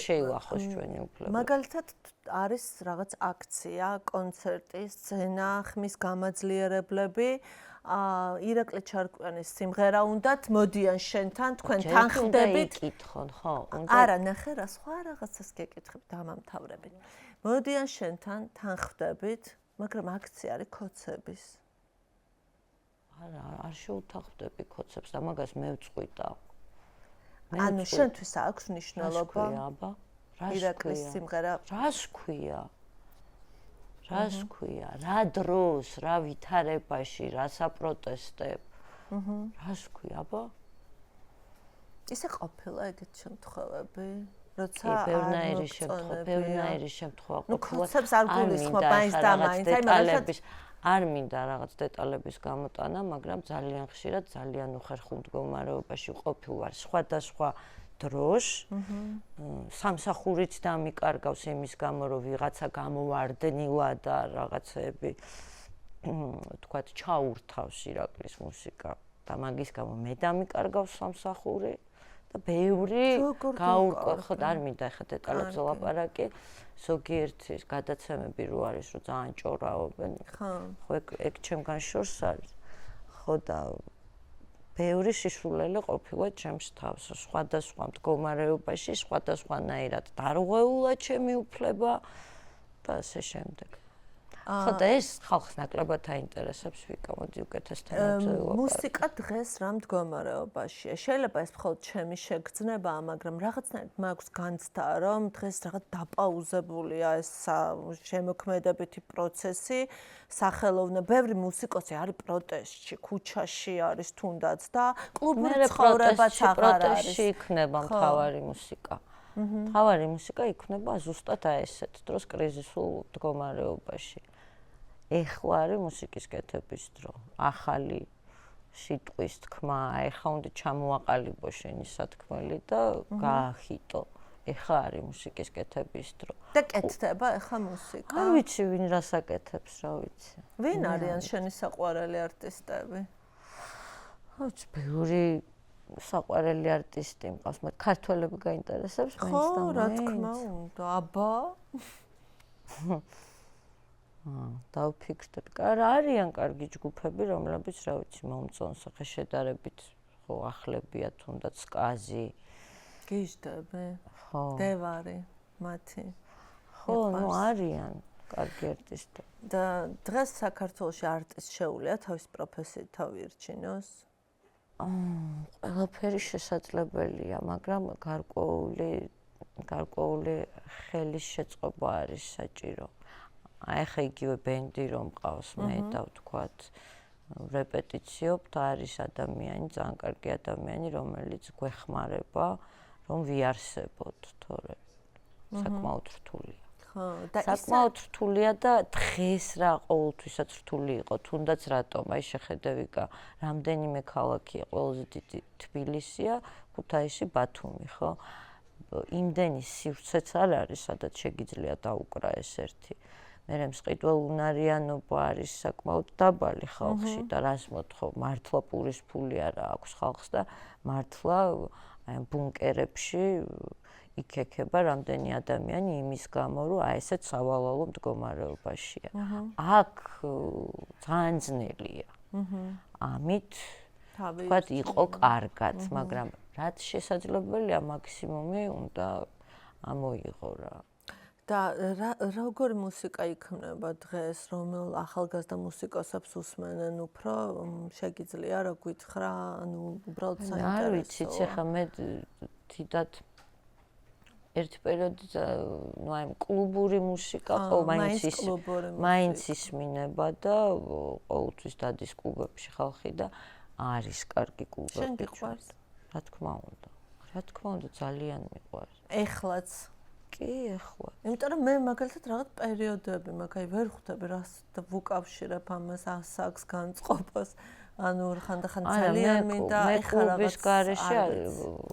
შეივახოს ჩვენი უფლება. მაგალითად არის რაღაც აქცია, კონცერტი, სცენა, ხმის გამაძლიერებლები, ირაკლი ჩარკვიანის სიმღერა უნდათ, მოდიან შენთან, თქვენ თან ხდებით. იკითხონ, ხო? არა, ნახე რა სხვა რაღაცას გეკითხებ დამამთავრებით. მოდიან შენთან, თან ხდებით, მაგრამ აქცია არის კოცების. არა, არ შეუთანხმდები კოცებს და მაგას მე ვწყვიტავ. ანუ შენთვის აქვს მნიშვნელობა? აბა, ირაკლის სიმღერა. რას ქვია? რა დროს, რა ვითარებაში, რა საპროტესტებ? რას ქვია, აბა? ისე ყოფილა ეგეთ შემთხვევები, როცა ბევრნაირი შემთხვევა ყოფილა. კოცებს არ გულისხმობ მაინც და მაინც, აი მაგალითად არ მინდა რაღაც დეტალების გამოტანა, მაგრამ ძალიან ხშირად ძალიან უხერხულ მდგომარეობაში ყოფილვარ სხვადასხვა დროს. სამსახურიც დამიკარგავს იმის გამო, რომ ვიღაცა გამოვარდნილა და რაღაცები თქვათ ჩაურთავს ირაკლის მუსიკა და მაგის გამო მე დამიკარგავს სამსახური და ბევრი გაურკვევ არ მინდა ხა დეტალებზე ლაპარაკი. ზოგიერთის გადაცემები რო არის, რომ ძალიან ჭორაობენ. ხო, ეგ ჩემგან შორს არის. ხო და ბევრი სისულელე ყოფილა ჩემს თავს, სხვადასხვა მდგომარეობაში, სხვადასხვანაირად დარღვეულა ჩემი უფლება და ასე შემდეგ. ხო და ეს ხალხს ნაკლებად აინტერესებს, ვიკა, მოდი უკეთეს თემებზე ვილაპარაკო. მუსიკა დღეს რა მდგომარეობაშია? შეიძლება ეს მხოლოდ ჩემი შეგრძნებაა, მაგრამ რაღაცნაირად მაქვს განცდა, რომ დღეს რაღაც დაპაუზებულია ეს შემოქმედებითი პროცესი, სახელოვნა, ბევრი მუსიკოსი არის პროტესტში, ქუჩაში არის თუნდაც და კლუბური ცხოვრებაც აღარ არის. პროტესტში იქნება მთავარი მუსიკა. მთავარი მუსიკა იქნება ზუსტად ესეთ დროს კრიზისულ მდგომარეობაში. ეხლა არის მუსიკის კეთების დრო. ახალი სიტყვის თქმა, ეხლა უნდა ჩამოაყალიბო შენი სათქმელი და გაახიტო. ეხლა არის მუსიკის კეთების დრო. და კეთდება ეხლა მუსიკა? არ ვიცი ვინ რას აკეთებს, რა ვიცი. ვინ არიან შენი საყვარელი არტისტები? ხოც ბევრი საყვარელი არტისტი მყავს, მაგრამ ქართველები გაინტერესებს მაინც და მაინც. ხო, რა თქმა უნდა, აბა. დავფიქრდეთ. არიან კარგი ჯგუფები, რომლებიც, რა ვიცი, მომწონს, ხე შედარებით, ხო, ახლებია თუნდაც სკაზი. გიჟდები? ხო. დევარი, მათი. ხო, ნუ არიან კარგი არტისტები. და დღეს საქართველოში არტისტ შეუძლია თავის პროფესიით თავირჩინოს? ყველაფერი შესაძლებელია, მაგრამ გარკვეული ხელის შეწყობა არის საჭირო. აი ხა იგივე ბენდი რომ ყავს მე და ვთქვათ რეპეტიციობთ, არის ადამიანი, ძალიან კარგი ადამიანი, რომელიც გვეხმარება, რომ ვიარსებოთ, თორე საკმაოდ რთულია. საკმაოდ რთულია და დღეს რა ყოველთვისაც რთული იყო, თუნდაც რატომ, აი შეხედევიკა, რამდენიმე ქალაქია, ყველაზე დიდი თბილისია, ქუთაისი, ბათუმი, ხო? იმდენი სივრცეც არ არის, სადაც შეგიძლია დაუკრა ეს ერთი. მერე მსყიდველუნარიანობა არის საკმაოდ დაბალი ხალხში და რას მოთხოვ, მართლა პურის ფული არა აქვს ხალხს და მართლა აი ბუნკერებში იქექება რამდენი ადამიანი იმის გამო, რომ აი ესეც სავალალო მდგომარეობაშია. აქ ძალიან ძნელია. ამით თქვათ იყო კარგად, მაგრამ რაც შესაძლებელია მაქსიმუმი უნდა ამოიღო რა. და როგორი მუსიკა იქნება დღეს, რომელ ახალგაზრდა მუსიკოსებს უსმენენ უფრო, შეგიძლია რა გითხრა, ანუ უბრალოდ საინტერესოა. არ ვიცი, ეხლა მე თითად ერთი პერიოდი ნუ აი კლუბური მუსიკა მაინც ისმინება და ყოველთვის დადის კლუბებში ხალხი და არის კარგი კლუბები. შენ გიყვარს? რა თქმა უნდა. რა თქმა უნდა ძალიან მიყვარს. ეხლაც კი, ეხლა. იმიტომ რომ მე მაგალითად რაღაც პერიოდები მაქვს, აი ვერ ხვდები რას ვუკავშირებ ამას ასაკს განწყობას. ანუ ხანდახან ძალიან მინდა ეხლა რაღაც კლუბის გარეშე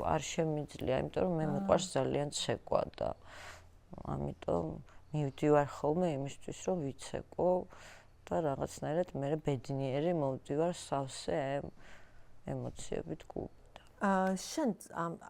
არ შემიძლია, იმიტომ რომ მე მიყვარს ძალიან ცეკვა და ამიტომ მივდივარ ხოლმე იმისთვის რომ ვიცეკო და რაღაცნაირად მე ბედნიერი მოვდივარ სავსე ემოციებით კლუბიდან. შენ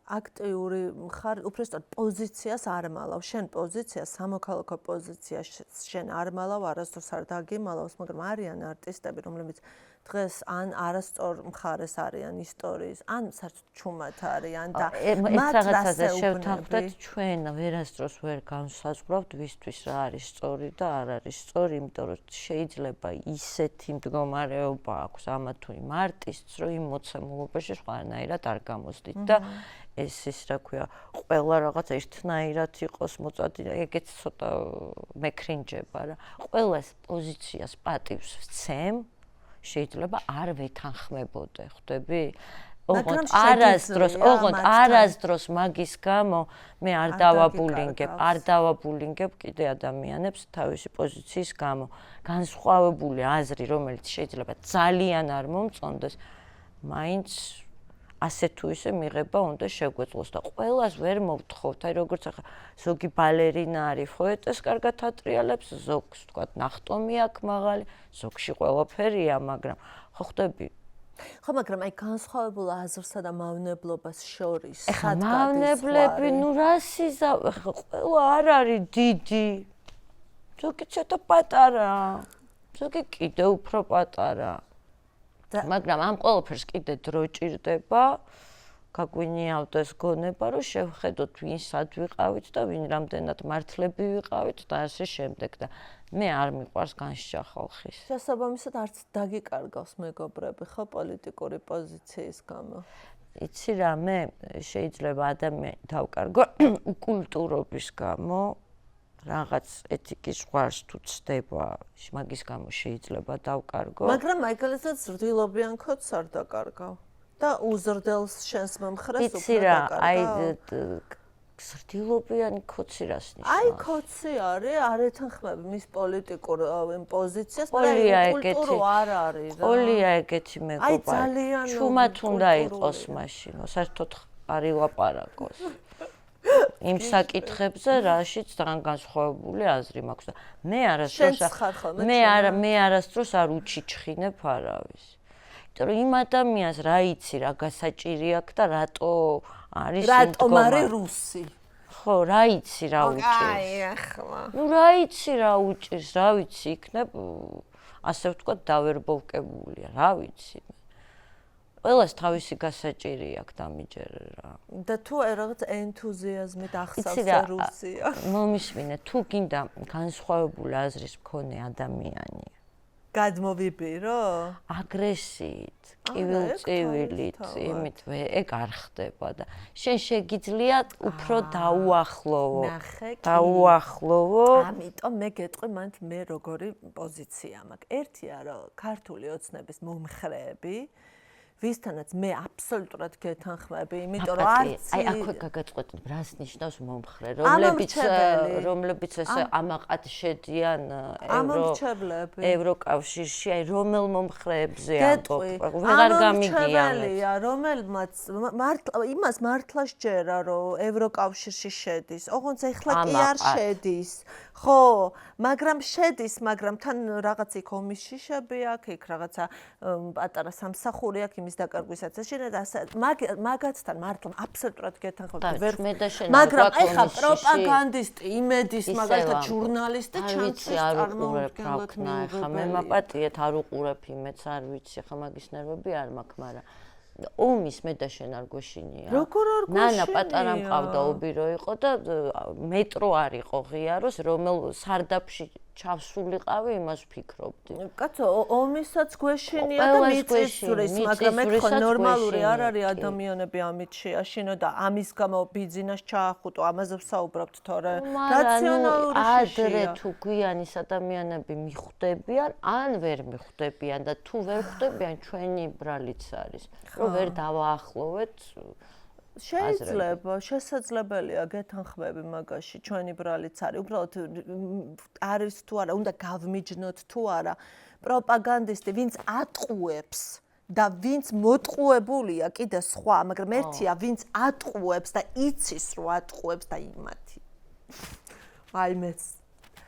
აქტიური ხარ, უბრალოდ პოზიციას არ მალავ. შენ პოზიციას, სამოქალაქო პოზიციას შენ არ მალავ, არასდროს არ დაგიმალავს, მაგრამ არიან არტისტები, რომლებიც დღეს ან არასწორ მხარეს არიან ისტორიის, ან საერთოდ ჩუმად არიან და მათ რაღაცაზე შევთანხმდეთ, ჩვენ ვერასდროს ვერ განსაზღვრავთ ვისთვის რა არის სწორი და არ არის სწორი, იმიტომ რომ შეიძლება ისეთი მდგომარეობა აქვს ამა თუ იმ არტისტს, რომ იმ მოცემულობაში სხვანაირად არ გამოსდით და ეს ის რა ქვია, ყველა რაღაც ერთნაირად იყოს მოწადი, ეგეც ცოტა მეკრინჯება რა. ყველას პოზიციას პატივს ვცემ, შეიძლება არ ვეთანხმებოდე, ხვდები? ოღონდ არასდროს მაგის გამო მე არ დავაბულინგებ კიდე ადამიანებს თავისი პოზიციის გამო. განსხვავებული აზრი, რომელიც შეიძლება ძალიან არ მომწონდეს, მაინც ასე თუ ისე მიღება უნდა შეგვეძლოს და ყველას ვერ მოვთხოვთ, აი როგორც ახლა ზოგი ბალერინა არის, ფოეტეს კარგად ატრიალებს, ზოგს თქვა ნახტომი აქვს მაღალი, ზოგში ყველაფერია, მაგრამ ხო ხვდები? ხო, მაგრამ აი განსხვავებულ აზრსა და მავნებლობას შორის ეხლა მავნებლები, ნუ რასიზა, ყველა არ არის დიდი. ზოგი ცოტა პატარა, ზოგი კიდე უფრო პატარა. მაგრამ ამ ყველაფერს კიდე დრო ჭირდება, გაგვინიავდეს გონება, რომ შევხედოთ ვინ სად ვიყავით და ვინ რამდენად მართლები ვიყავით და ასე შემდეგ და მე არ მიყვარს განსჯა ხალხის. შესაბამისად არც დაგიკარგავს მეგობრები, ხო, პოლიტიკური პოზიციის გამო. იცი რა, მე შეიძლება ადამიანი დავკარგო უკულტურობის გამო, რაღაც ეთიკის ზღვარს თუ ცდება, მაგის გამო შეიძლება დავკარგო. მაგრამ მაგალითად ზრდილობიან კოდს არ დაკარგავ. და უზრდელს შენს მომხრეს უფრო დაკარგავ. აი ზრდილობიანი კოდსი რას ნიშნავს? აი კოდსი არის, არ ეთანხმები მის პოლიტიკურ პოზიციას, კულტურო არ არის რა. ყოლია ეგეთი მეგობარი. აი ძალიან ჩუმად უნდა იყოს მაშინ, საერთოდ არ ილაპარაკოს. იმ საკითხებზე რაშიც თან განსხვავებული აზრი მაქვს და მე არასდროს არ უჩიჩხინებ არავის. იმიტომ რომ იმ ადამიანს რა იცი რა გასაჭირი აქვს და რატო არის რატომ არის რუსი? ხო, რა იცი რა უჭირს? აი ახლა. ნუ რა იცი რა უჭირს, რა ვიცი, იქნებ ასე ვთქვათ დავერბოვკებულია, რა ვიცი. ყველას თავისი გასაჭირი აქვს დამიჯერ რა. და თუ რაღაც ენთუზიაზმით ახსავს რუსია. მომისმინე, თუ გინდა განსხვავებული აზრის მქონე ადამიანი. გადმოვიბირო? აგრესიით, კივილწივილით, იმით ეგ არ ხდება და შენ შეგიძლია უფრო დაუახლოვო. დაუახლოვო. ამიტომ მე გეტყვი მანდ მე როგორი პოზიცია მაქვს. ერთია რომ ქართული ოცნების მომხრეები ვისთანაც მე აბსოლუტურად გეთანხმები, იმიტომ რომ არც აი აქვე გაგაწყვეტ რას ნიშნავს მომხრე, რომლებიც ესე ამაყად შედიან ევროკავშირში, აი რომელ მომხრეებზე ამბობ, ვეღარ გამიგია. რომელმაც იმას მართლა სჯერა, რომ ევროკავშირში შედის, ოღონდ ეხლა კი არ შედის. ხო, მაგრამ შედის, მაგრამ თან რაღაც იქ ომის შიშები აქვს, იქ რაღაცა პატარა სამსახური აქვს იმის დაკარგვისაც. შეიძლება მაგაცთან მართლა აბსოლუტურად გეთანხმებით. მაგრამ ეხლა პროპაგანდისტი, იმედის მაგალითად ჟურნალისტი ჩანს არ უყურებ რა ვქნა, ეხლა მე მაპატიეთ არ უყურებ იმეც არ ვიცი, ეხლა მაგის ნერვები არ მაქვს, მაგრამ ომის მე და შენ არ გვეშინია. როგორ არ გვეშინია? ნანა პატარა მყავდა ობირო იყო და მეტრო არ იყო ღიაროს, რომელ სარდაფში ჩავსულიყავი, იმას ვფიქრობდი. კაცო, ომისაც გვეშინია და მიწისძვრის, მაგრამ მე ხო ნორმალური არ არის ადამიანები ამით შეაშინო და ამის გამო ბიზნეს ჩაახუტო, ამაზე ვსაუბრობთ თორე. რაციონალური შიშია. ადრე თუ გვიანის ადამიანები მიხვდებიან, ან ვერ მიხვდებიან და თუ ვერ ხვდებიან, ჩვენი ბრალიც არის. რომ ვერ დავაახლოვეთ შეიძლება, შესაძლებელია გეთანხმები მაგაში, ჩვენი ბრალიც არის. უბრალოდ არის თუ არა, უნდა გავმიჯნოთ თუ არა, პროპაგანდისტი, ვინც ატყუებს და ვინც მოტყუებულია კიდე სხვა, მაგრამ ერთია, ვინც ატყუებს და იცის, რომ ატყუებს და იმათი. აი მეც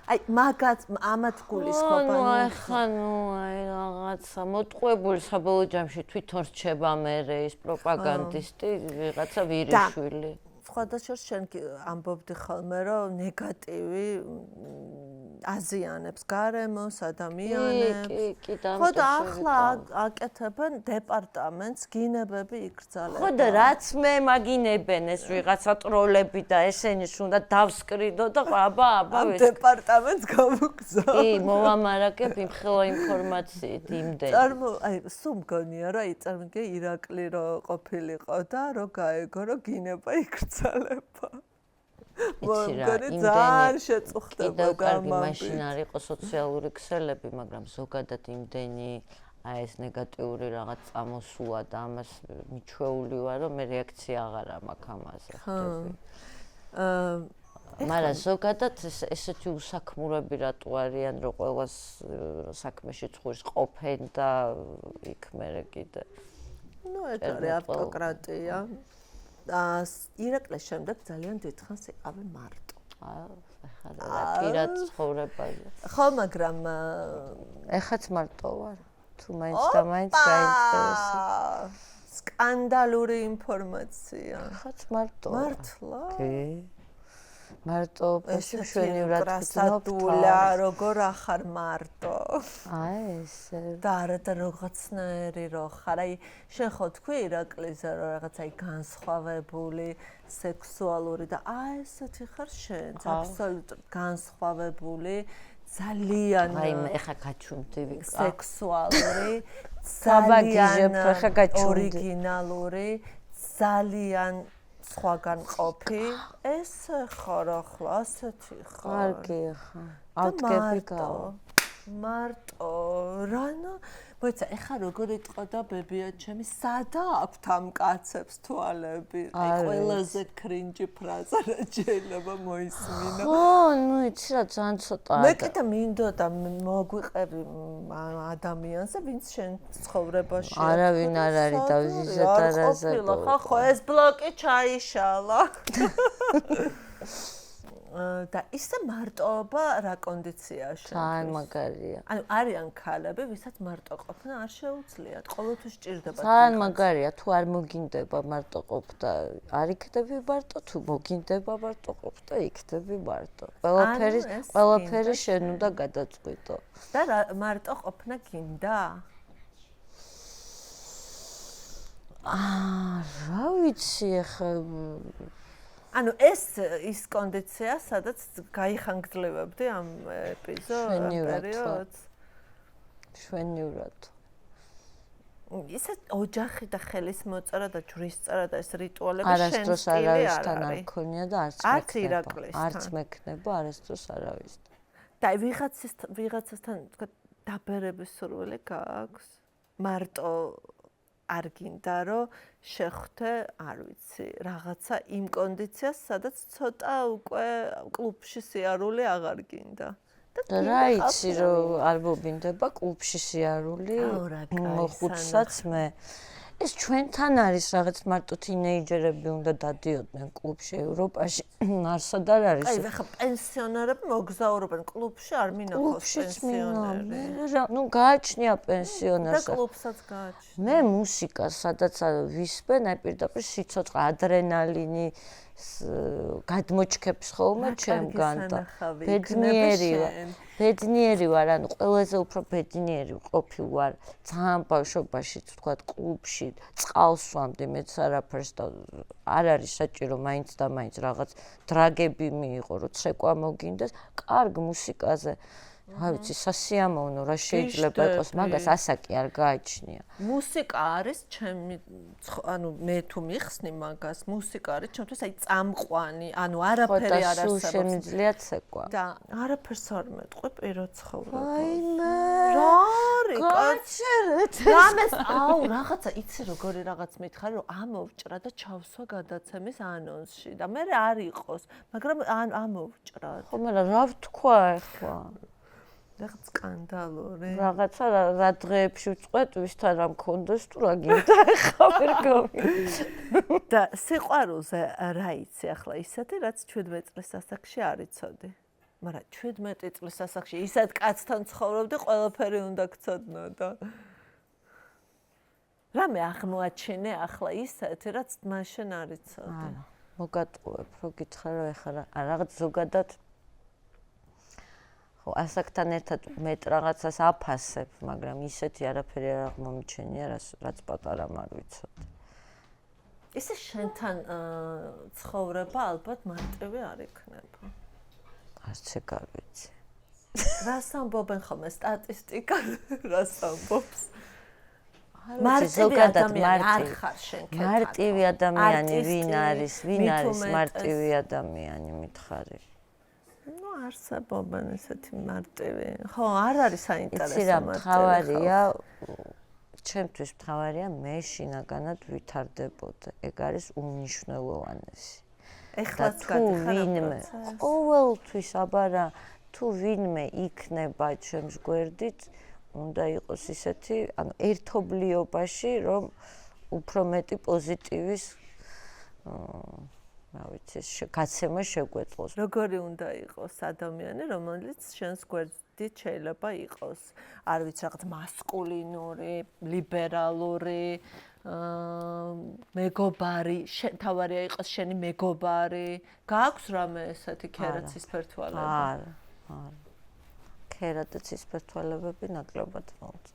აი მაგაც ამათ გულისხმობა აი რაღაცა მოტყუებული საბოლოო ჯამში თვითონ რჩება მერე ის პროპაგანდისტი ვიღაცა ვირიშვილი. სხვადასხვა შენ ამბობდი ხოლმე რომ ნეგატივი აზიანებს გარემოს, ადამიანებს. კი, ხო და ახლა აკეთებენ დეპარტამენტს, გინებები იკრძალება. ხო და რაც მე მაგინებენ ეს ვიღაცა ტროლები და ესენი უნდა დავსკრიდო და აბა ამ დეპარტამენტს გავუგზავნა. კი, მოვამარაგებ იმხელა ინფორმაციით იმდენ. აი სულ მგონია რომ წარმოგე ირაკლი რო ყოფილიყო და რო გაეგო რომ გინება იკრძალება. ძალიან შეწუხდება კიდევ კარგი მაშინ არ იყო სოციალური ქსელები, მაგრამ ზოგადად იმდენი აი ეს ნეგატიური რაღაც წამოსულა და ამას მიჩვეული ვარ, რომ მე რეაქცია აღარ მაქვს ამაზე. მაგრამ ზოგადად ესეთი უსაქმურები რატო არიან, რომ ყველას საქმეში ცხურის ყოფენ და იქ მერე კიდე. ნუ ეს არის ავტოკრატია. ირაკლეს შემდეგ ძალიან დიდხანს იყავი მარტო. ახლა პირად ცხოვრებაზე. ხო, მაგრამ ეხაც მარტო ვარ. თუ მაინც და მაინც გაინტერესებს. სკანდალური ინფორმაცია. ეხაც მარტო. მართლა? კი. მარტო მშვენივრად გწნობთ. როგორ ახარ მარტო? აი ესე. და არა და რაღაცნაირი რო ხარ. აი შენ ხო თქვი ირაკლეზე რომ რაღაცა განსხვავებული, სექსუალური და აი ესეთი ხარ შენ, აბსოლუტურად განსხვავებული, ძალიან აი მე ხა გაჩუმდივი სექსუალური, ძალიან ორიგინალური, ძალიან სხვაგან ყოფი ეს ხარ ახლა ასეთი ხარ კარგი ხა ავდგები გავა მარტო რანა მოიცა ეხა როგორ იტყოდა ბებია ჩემი სადა აქვთ ამ კაცებს თვალები აი ყველაზე კრინჯი ფრაზა რა შეიძლება მოისმინო ხო ნუ იცი რა ძალიან ცოტაა მე კიდე მინდოდა მოგვიყევი ადამიანზე ვინც შენ ცხოვრებაში არავინ არ არის და ვიზიტარაზე ხო ეს ბლოკი ჩაიშალა და ისე მარტოობა რა კონდიციაში ძალიან მაგარია. ანუ არიან ქალები, ვისაც მარტო ყოფნა არ შეუძლიათ, ყოველთვის სჭირდება. ძალიან მაგარია, თუ არ მოგინდება მარტო ყოფნა, არ იქნები მარტო, თუ მოგინდება მარტო ყოფნა, იქნები მარტო. ყველაფერი შენ უნდა გადაწყვიტო. და მარტო ყოფნა გინდა? რა ვიცი ახლა ანუ ეს ის კონდიცია, სადაც გაიხანგრძლივებდი ამ პერიოდს. შვენივრად. ისე ოჯახი და ხელის მოწერა და ჯვრის წერა და ეს რიტუალები არასდროს არავისთან არ მქონია და არც მექნება არასდროს არავისთან. და ვიღაცასთან თქვა დაბერების სურვილი გააქვს? მარტო არ გინდა რომ შეხვდე, არ ვიცი, რაღაცა იმ კონდიციას, სადაც ცოტა უკვე კლუბში სიარული აღარ გინდა. და რა იცი რომ არ მობინდება კლუბში სიარული, მოხუცსაც მე. ეს ჩვენთან არის რაღაც მარტო თინეიჯერები უნდა დადიოდნენ კლუბში ევროპაში. არსად არ არის. აი, ხა პენსიონერები მოგზაურობენ კლუბში, არ მინახავს პენსიონერი. ნუ გააჩნია პენსიონერს. და კლუბსაც გააჩნია. მე მუსიკას, სადაც ვისმენ, აი პირდაპირ სიცოცხლე, ადრენალინი გადმოჩქებს ხოლმე ჩემგან და ბედნიერი ვარ, ანუ ყველაზე უფრო ბედნიერი ყოფი ვარ. ძალიან ბავშვობაში, თქვა, კლუბში წყალს ვამდი, მეც არაფერს და არ არის საჭირო მაინც და მაინც რაღაც დრაგები მიიღო, რომ ცეკვა მოგინდეს. კარგ მუსიკაზე რა ვიცი, სასიამოვნო რა შეიძლება იყოს, მაგას ასაკი არ გააჩნია. მუსიკა არის ჩემი, ანუ მე თუ მიხსნი მაგას, მუსიკა არის ჩემთვის აი წამყვანი, ანუ არაფერი არ არსებობს. შემიძლია ცეკვა. და არაფერს არ მეტყვი პირო ცხოვრება. აიმე. რა არის? გაჩერეთ. რამეს, აუ, რაღაცა იცი როგორი რაღაც მითხარი, რომ ამოვჭრა და ჩავსვა გადაცემის ანონსში და მე არ იყოს, მაგრამ ამოვჭრა. ხომ რა ვთქვა ახლა? რაღაც სკანდალური. რაღაცა რა დღეებში ვწყვეტ, ვისთან რა მქონდეს თუ რა გინდა ახლა ვერ გავიგე. და სიყვარულზე რა იცი ახლა ისეთი, რაც 17 წლის ასაკში არ იცოდი. მაგრამ 17 წლის ასაკში ისეთ კაცთან ცხოვრობდი, ყველაფერი უნდა გცოდნო და რამე აღმოაჩინე ახლა ისეთი, რაც მაშინ არ იცოდი. მოგატყუებ, რო გითხრა რომ ახლა რაღაც ზოგადად ხო, ასაკთან ერთად მეტ რაღაცას აფასებ, მაგრამ ისეთი არაფერი არ აღმომჩენია, რაც პატარამ არ ვიცოდი. ისე შენთან ცხოვრება ალბათ მარტივი არ იქნება. არც ეგ არ ვიცი. რას ამბობენ ხოლმე სტატისტიკა, რას ამბობს? მარტივი ადამიანი ვინ არის მარტივი ადამიანი მითხარი. ნუ არსებობენ ესეთი მარტივი. ხო, არ არის საინტერესო მარტივი. იცი რა მთავარია, ჩემთვის მთავარია მე შინაგანად ვითარდებოდე. ეგ არის უმნიშვნელოვანესი. ეხლაც გადიხარ ყოველთვის აბარა თუ ვინმე იქნება ჩემს გვერდით უნდა იყოს ისეთი, ანუ ერთობლიობაში, რომ უფრო მეტი პოზიტივის რა ვიცი, გაცემა შეგვეწყოს. როგორი უნდა იყოს ადამიანი, რომელიც შენს გვერდით შეიძლება იყოს, არ ვიცი, რაღაც მასკულინური, ლიბერალური, მეგობარი, თავარია იყოს შენი მეგობარი. გააქვს რამე ესეთი ქერაცის ფერთვალები? არა. ქერაცის ფერთვალებები ნაკლებად მოვწ.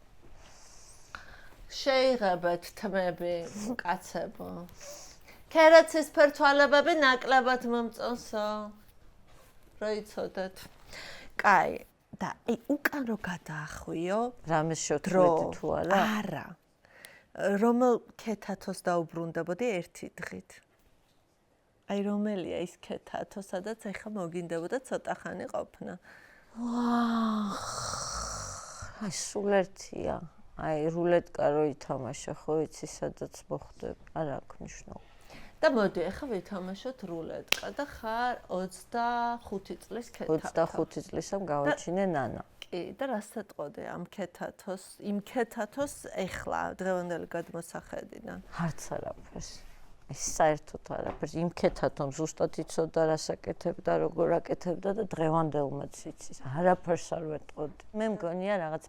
შეიღებთ თმები, კაცებო. ქერაცის ფერთვალებები ნაკლებად მომწონსო. რა იცოდეთ? კაი, და უკან რო გადაახვიო, რამეს შევთვლეთი თუ არა? არა. რომელ ქეთათოს დაუბრუნდებოდი ერთი დღით? აი რომელია ის ქეთათო, სადაც ეხა მოგინდებოდა ცოტა ხანი ყოფნა? აი სულ ერთია. აი რულეტკა რო ითამაშა, ხო იცი, სადაც მოხდება, არ აქვს მნიშვნელობა. და მოდი, ახლა ვითამაშოთ რულეტკა და ხარ 25 წლის ქეთათო. 25 წლისამ გავაჩინე ნანა. კი, და რას ეთყოდი ამ ქეთათოს, იმ ქეთათოს ეხლა დღევანდელი გადმოსახედიდან? არც არაფერს. ეს საერთოდ არაფერს. იმ ქეთათომ ზუსტად იცოდა რა საკეთებდა, როგორ აკეთებდა და დღევანდელმაც იცის. არაფერს არ ვეთყოდი. მე მგონია რაღაც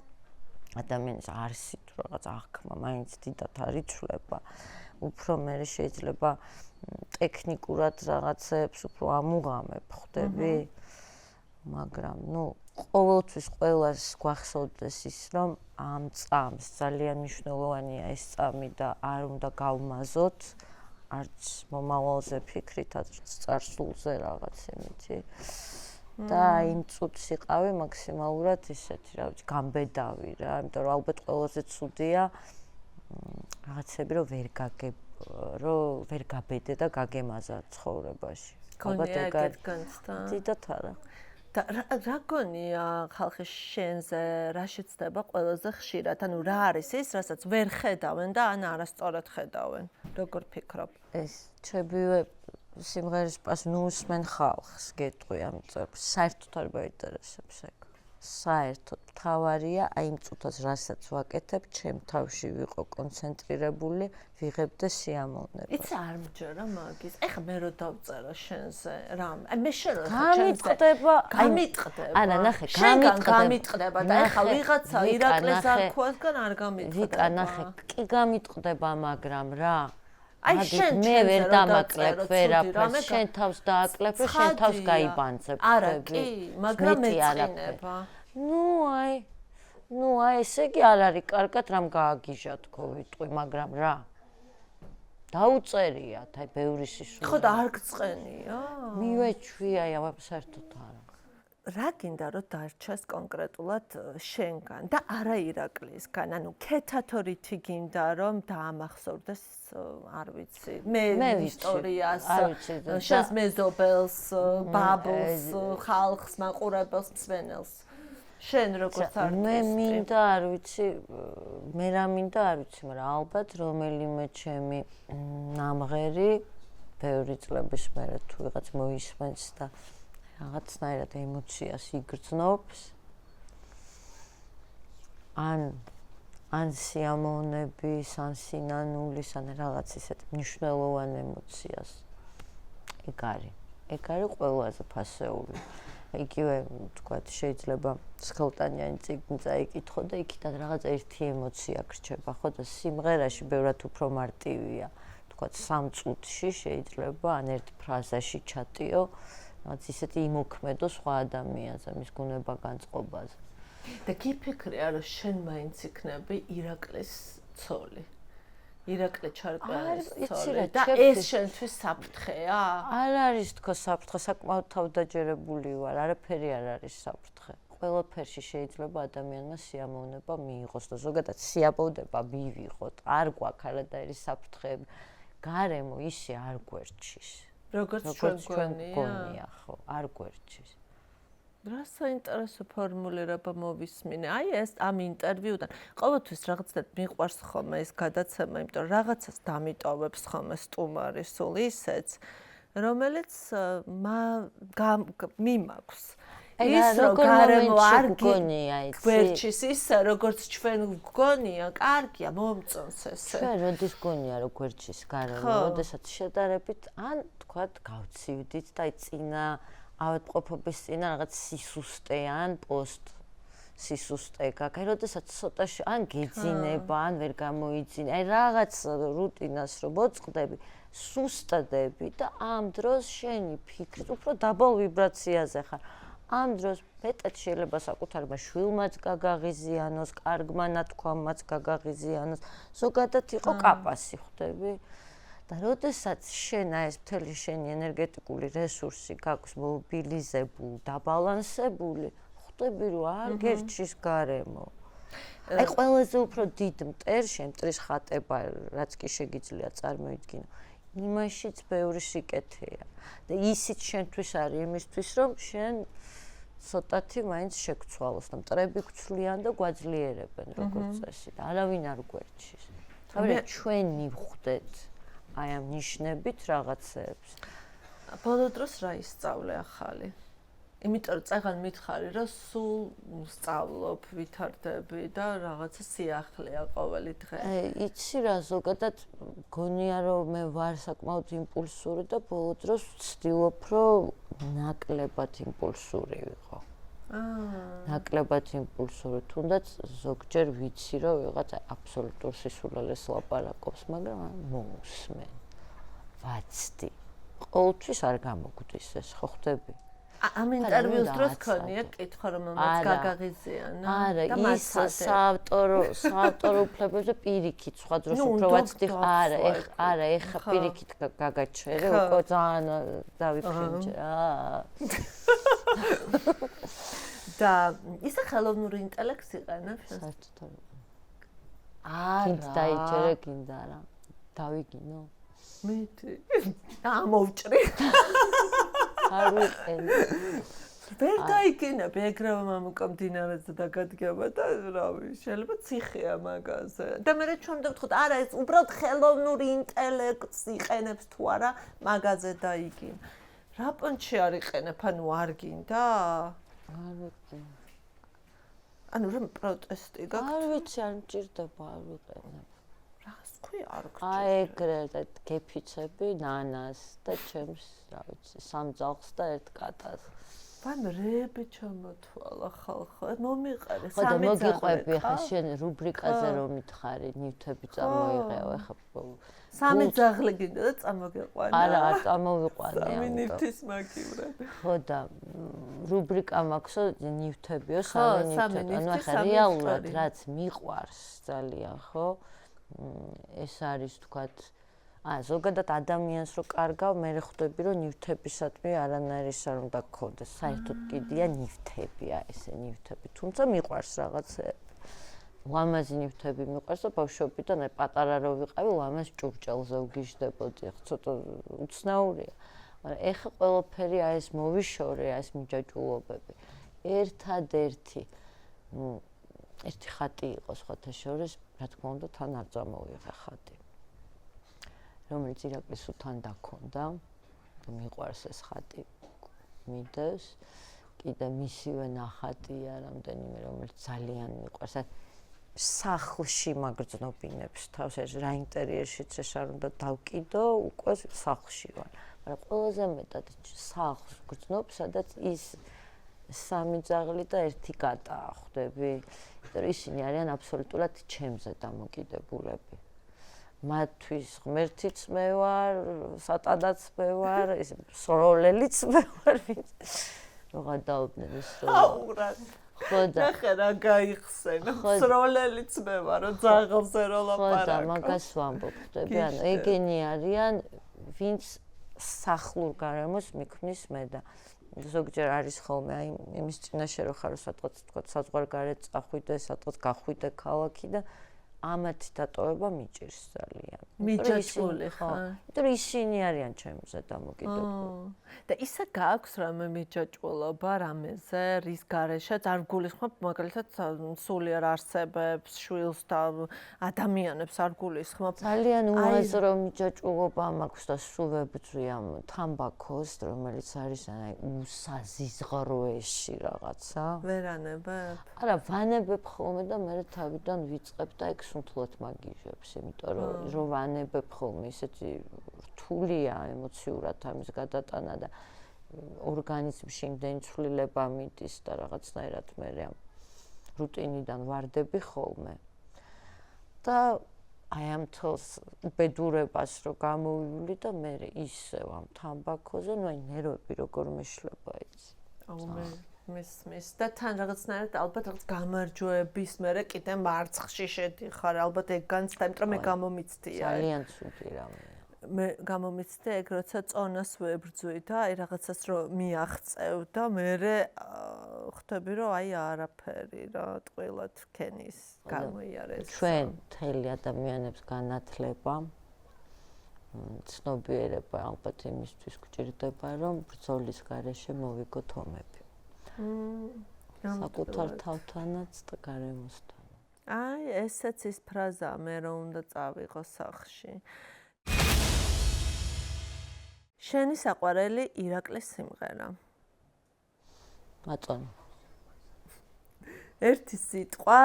ადამიანის არსით რაღაც აღქმა მაინც დიდად არ იცვლება. უფრო მე შეიძლება ტექნიკურად რაღაცებს უფრო ამუღამებ ხდები. მაგრამ ნუ ყოველთვის ყველას გვახსოვდეს ის, რომ ამ წამს ძალიან მნიშვნელოვანია ეს წამი და არ უნდა გავმაზოთ არც მომავალზე ფიქრით, არც წარსულზე რაღაც იმითი. და იმ წუთს იყავი მაქსიმალურად ისეთი, რა ვიცი, გამბედავი რა, იმიტომ რომ ალბათ ყველაზე ცუდია რაღაცები რომ ვერ გაბედე და გაგემაზა ცხოვრებაში. ალბათ ეგეთ განცდა. დიდათ არა. და რა გონია ხალხი შენზე რა შეცდება ყველაზე ხშირად? ანუ რა არის ის, რასაც ვერ ხედავენ და ან არასწორად ხედავენ? როგორ ფიქრობ? ეს ჩვენივე სიმღერის პას ნუსმენ ხალხს გეტყვი ამიტომ საერთოდ არ მაინტერესებს ეგ. საერთოდ მთავარია აი იმ წუთას რასაც ვაკეთებ, ჩემ თავში ვიყო კონცენტრირებული, ვიღებდე სიამოვნებას. იცი არ მჯერა მაგის. ეხა მე რო დავწერო შენზე რამ. აი მე შენ რო გამიტყდება, არა, ნახე, გამიტყდება და ეხა ვიღაცა ირაკლეს არქვასგან არ გამიტყდება. ვიკა, ნახე, კი გამიტყდება, მაგრამ რა აი შენ მე ვერ დამაკლებ ვერაფერს, შენ თავს დააკლებ და შენ თავს გაიბანძებ. არა, კი, მაგრამ მეწინება. ნუ აი, ესე იგი არ არის კარგად რამ გააგიჟა თქო ვიტყვი, მაგრამ რა. დაუწერიათ, აი ბევრი სისულელე. ხო და არ გწყენია? მივეჩვია, საერთოდ არა. რა გინდა რომ დარჩას კონკრეტულად შენგან და არა ირაკლისგან? ანუ ქეთათორითი გინდა რომ დაამახსოვრდეს, არ ვიცი, მე ისტორიას, შენს მეზობელს, ბაბულს, ხალხს, მაყურებელს, მსმენელს. შენ როგორც არტისტი. მე მინდა, არ ვიცი, მე რა მინდა, არ ვიცი, მაგრამ ალბათ რომელიმე ჩემი ნამღერი ბევრი წლების მერე თუ ვიღაც მოისმენს და რაღაცნაირად ემოციას იგრძნობს. ან სიამოვნების, ან სინანულის, ან რაღაც ისეთ მნიშვნელოვან ემოციას. ეგ არის ყველაზე ფასეული. იგივე თქვათ შეიძლება სხელტანიანი წიგნი წაიკითხო და იქიდან რაღაც ერთი ემოცია გრჩება, ხო და სიმღერაში ბევრად უფრო მარტივია. თქვათ 3 წუთში შეიძლება ან ერთი ფრაზაში ჩატიო, რაც ისეთი იმოქმედო სხვა ადამიანზე, მის გუნება განწყობაზე. და გიფიქრია რომ შენ მაინც იქნები ირაკლის ცოლი. ირაკლი ჩარკვიანის ცოლი და ეს შენთვის საფრთხეა? არ არის თქო საფრთხე, საკმაოდ თავდაჯერებული ვარ, არაფერი არ არის საფრთხე. ყველაფერში შეიძლება ადამიანმა სიამოვნება მიიღოს და ზოგადად სიამოვნება მივიღოთ. არ გვაქვს არადაირი საფრთხეები. გარემო ისე არ გვერჩის. როგორც ჩვენ გონია, ხო, არ გვერჩის. რა საინტერესო ფორმულირება მოვისმინე. აი ეს ამ ინტერვიუდან ყოველთვის რაღაცნაირად მიყვარს ხოლმე ეს გადაცემა, იმიტომ რომ რაღაცას დამიტოვებს ხოლმე სტუმარი სულ ისეც, რომელიც მიმაქვს. ის რომ გარემო არ გონია, იცი? გვერჩის ისე როგორც ჩვენ გგონია, კარგია, მომწონს ესე. ჩვენ როდის გონია რომ გვერჩის გარემო, როდესაც შედარებით ან თქვათ გავცივდით და აი წინა ავადმყოფობის წინა რაღაც სისუსტე ან პოსტ სისუსტე გაქვს. აი როდესაც ცოტაში ან გეძინება, ან ვერ გამოიძინე. აი რაღაც რუტინას რომ მოწყდები, სუსტდები და ამ დროს შენი ფიქრი უფრო დაბალ ვიბრაციაზე ხარ. ამ დროს მეტად შეიძლება საკუთარმა შვილმაც გაგაღიზიანოს, კარგმა ნათქვამმაც გაგაღიზიანოს, ზოგადად იყო კაპასი ხვდები. და როდესაც შენ ეს მთელი შენი ენერგეტიკული რესურსი გაქვს მობილიზებული, დაბალანსებული, ხვდები რომ არ გერჩის გარემო. აი ყველაზე უფრო დიდ მტერში, მტრის ხატება, რაც კი შეგიძლია წარმოიდგინო, იმაშიც ბევრი სიკეთეა. და ისიც შენთვის არის იმისთვის, რომ შენ ცოტათი მაინც შეგცვალოს და მტრები გცვლიან და გვაძლიერებენ როგორც წესი და არავინ არ გვერჩის. თავი ჩვენ მივხვდეთ აი ამ ნიშნებით რაღაცებს. ბოლო დროს რა ისწავლე ახალი? იმიტომ რომ წეგან მითხარი რომ სულ სწავლობ, ვითარდები და რაღაცა სიახლეა ყოველი დღე. იცი რა, ზოგადად გონია რომ მე ვარ საკმაოდ იმპულსური და ბოლო დროს ვცდილობ რომ ნაკლებად იმპულსური ვიყო. ნაკლებად იმპულსური, თუნდაც ზოგჯერ ვიცი რომ ვიღაც აბსოლუტურ სისულელეს ლაპარაკობს, მაგრამ მოусმენ. ვაცდი. ყოველთვის არ გამოგვდის ეს, ხო ხვდები? ამ ინტერვიუს დროს ქონია კითხვა რომელმაც გაგაღიზიანა და ის საავტორო უფლებებზე პირიქით სხვა დროს უფრო ვაცდი. არა, ეხა პირიქით გაგაჩერე, უკვე ძალიან დავიფრინჯე. და ისა ხელოვნური ინტელექტს იყენებს? საერთოდ არა. გინდა დაიჯერე, გინდა რა. დავიგინო. მეტი. და ამოვჭრი. არ ვიყენე. ვერ დაიგინებ, ეგრევე მამუკა მდინარეზე დაგადგება და რავი, შეიძლება ციხეა მაგაზე. და მე ჩვენ დავთხოვთ, არა ეს უბრალოდ ხელოვნური ინტელექტს იყენებს თუ არა, მაგაზე დაიგინ. რა პონჩი არ იყენებ, ანუ არ გინდა? არ ვიყენებ. ანუ რომ პროტესტი გაქვს? არ ვიცი, არ მჭირდება, არ ვიყენებ. რას ქვია არ გჭირდება? აი ეგრე და გეფიცები ნანას და ჩემს, რა ვიცი, 3 ძაღლს და 1 კატას. ვან რეები ჩამოთვალა ხალხო, მომიყარე 3 ძაღლი. ხო და მოგიყვები ხა შენ რუბრიკაზე რომ მითხარი, ნივთები წამოიღეო, ეხა 3 ძაღლი გინდა და წამოგეყვანა. არა, არ წამოვიყვანე. 3 ნივთის მაგივრად. ხო და რუბრიკა მაქვსო ნივთებიო, 3 ნივთები. ანუ ახლა რეალურად რაც მიყვარს ძალიან, ხო? ეს არის თქვათ ზოგადად ადამიანს რო კარგავ, მე ხვდები რომ ნივთებისადმი არანაირი არ უნდა გქონდეს. საერთოდ კიდია ნივთებია ესე ნივთები. თუმცა მიყვარს რაღაცეები. ლამაზი ნივთები მიყვარს და ბავშვობიდან აი პატარა რო ვიყავი, ლამაზ ჭურჭელზე ვგიჟდებოდი. ცოტა უცნაურია. მაგრამ ეხა ყველაფერი აი ეს მოვიშორე, აი ეს მიჯაჭვულობები. ერთადერთი ერთი ხატი იყო სხვათა შორის, რა თქმა უნდა, თან არ წამოვიღე ხატი. რომელიც ირაკლის თან დაქონდა, მიყვარს ეს ხატი მიდევს. კიდე მისივე ნახატია რამდენიმე, რომელიც ძალიან მიყვარს. სახლში მაგრძნობინებს თავს ეს რა ინტერიერშიც ეს არ უნდა დავკიდო, უკვე სახლში ვარ. მაგრამ ყველაზე მეტად სახლს გრძნობ, სადაც ის სამი ძაღლი და ერთი კატაა ხვდები. იმიტომ რომ ისინი არიან აბსოლუტურად ჩემზე დამოკიდებულები. მათთვის ღმერთიც მე ვარ, სატანაც მე ვარ, ეს სროლელიც მე ვარ. რო გადაობდნენ ის აურად. ხოდა ნახე რა გაიხსენა. სროლელიც მე ვარ, ძაღლზე რო ლაპარაკობ. ხოდა მაგას ვამბობ, ხვდები? ანუ ეგენი არიან, ვინც სახლურ გარემოს მიქმნის მე და ზოგჯერ არის ხოლმე აი იმის წინაშე რო ხარ სადღაც თქვა საზღვარგარეთ წახვიდე, სადღაც გახვიდე ქალაქი და ამათი დატოვება მიჭირს ძალიან. მიჯაჭვული ხარ. იმიტომ რომ ისინი არიან ჩემზე დამოკიდებული. და ისა გააქვს რამე მიჯაჭვულობა რამეზე, რის გარეშეც არ გულისხმობ მაგალითად სულიერ არსებებს, შვილს და ადამიანებს არ გულისხმობ. ძალიან უაზრო მიჯაჭვულობა მაქვს და სულ ვებძვი ამ თამბაქოს, რომელიც არის აი უსაზიზღროეში რაღაცა. ვერანებებ? არა, ვანებებ ხოლმე და მე თავიდან ვიწყებ და ეგ სუნთლად მაგიჟებს, იმიტომ რომ ვანებებ ხოლმე ისეთი რთულია ემოციურად ამის გადატანა და ორგანიზმში იმდენი ცვლილება მიდის და რაღაცნაირად მე ამ რუტინიდან ვარდები ხოლმე. და აი ამ თელს უბედურებას რო გამოვივლი და მე ისევ ამ თამბაქოზე, ნუ აი ნერვები როგორ მეშლება იცი. აუ მე მის და თან რაღაცნაირად ალბათ რაღაც გამარჯვების მერე კიდე მარცხში შედიხარ, ალბათ ეგ განცდა, იმიტომ რომ მე გამომიცდია. ძალიან ცუდი რამეა. მე გამომიცდი ეგ როცა წონას ვებრძვი და აი რაღაცას რო მიაღწევ და მერე ხვდები რომ აი არაფერი რა ტყილად ქენის გამოიარეს. ჩვენ მთელი ადამიანებს განათლება ცნობიერება ალბათ იმისთვის გვჭირდება რომ ბრძოლის გარეშე მოვიგოთ ომები. საკუთარ თავთანაც და გარემოსთან. აი ესეც ის ფრაზაა მე რომ უნდა წავიღო სახლში. შენი საყვარელი ირაკლის სიმღერა. მაწონი. ერთი სიტყვა,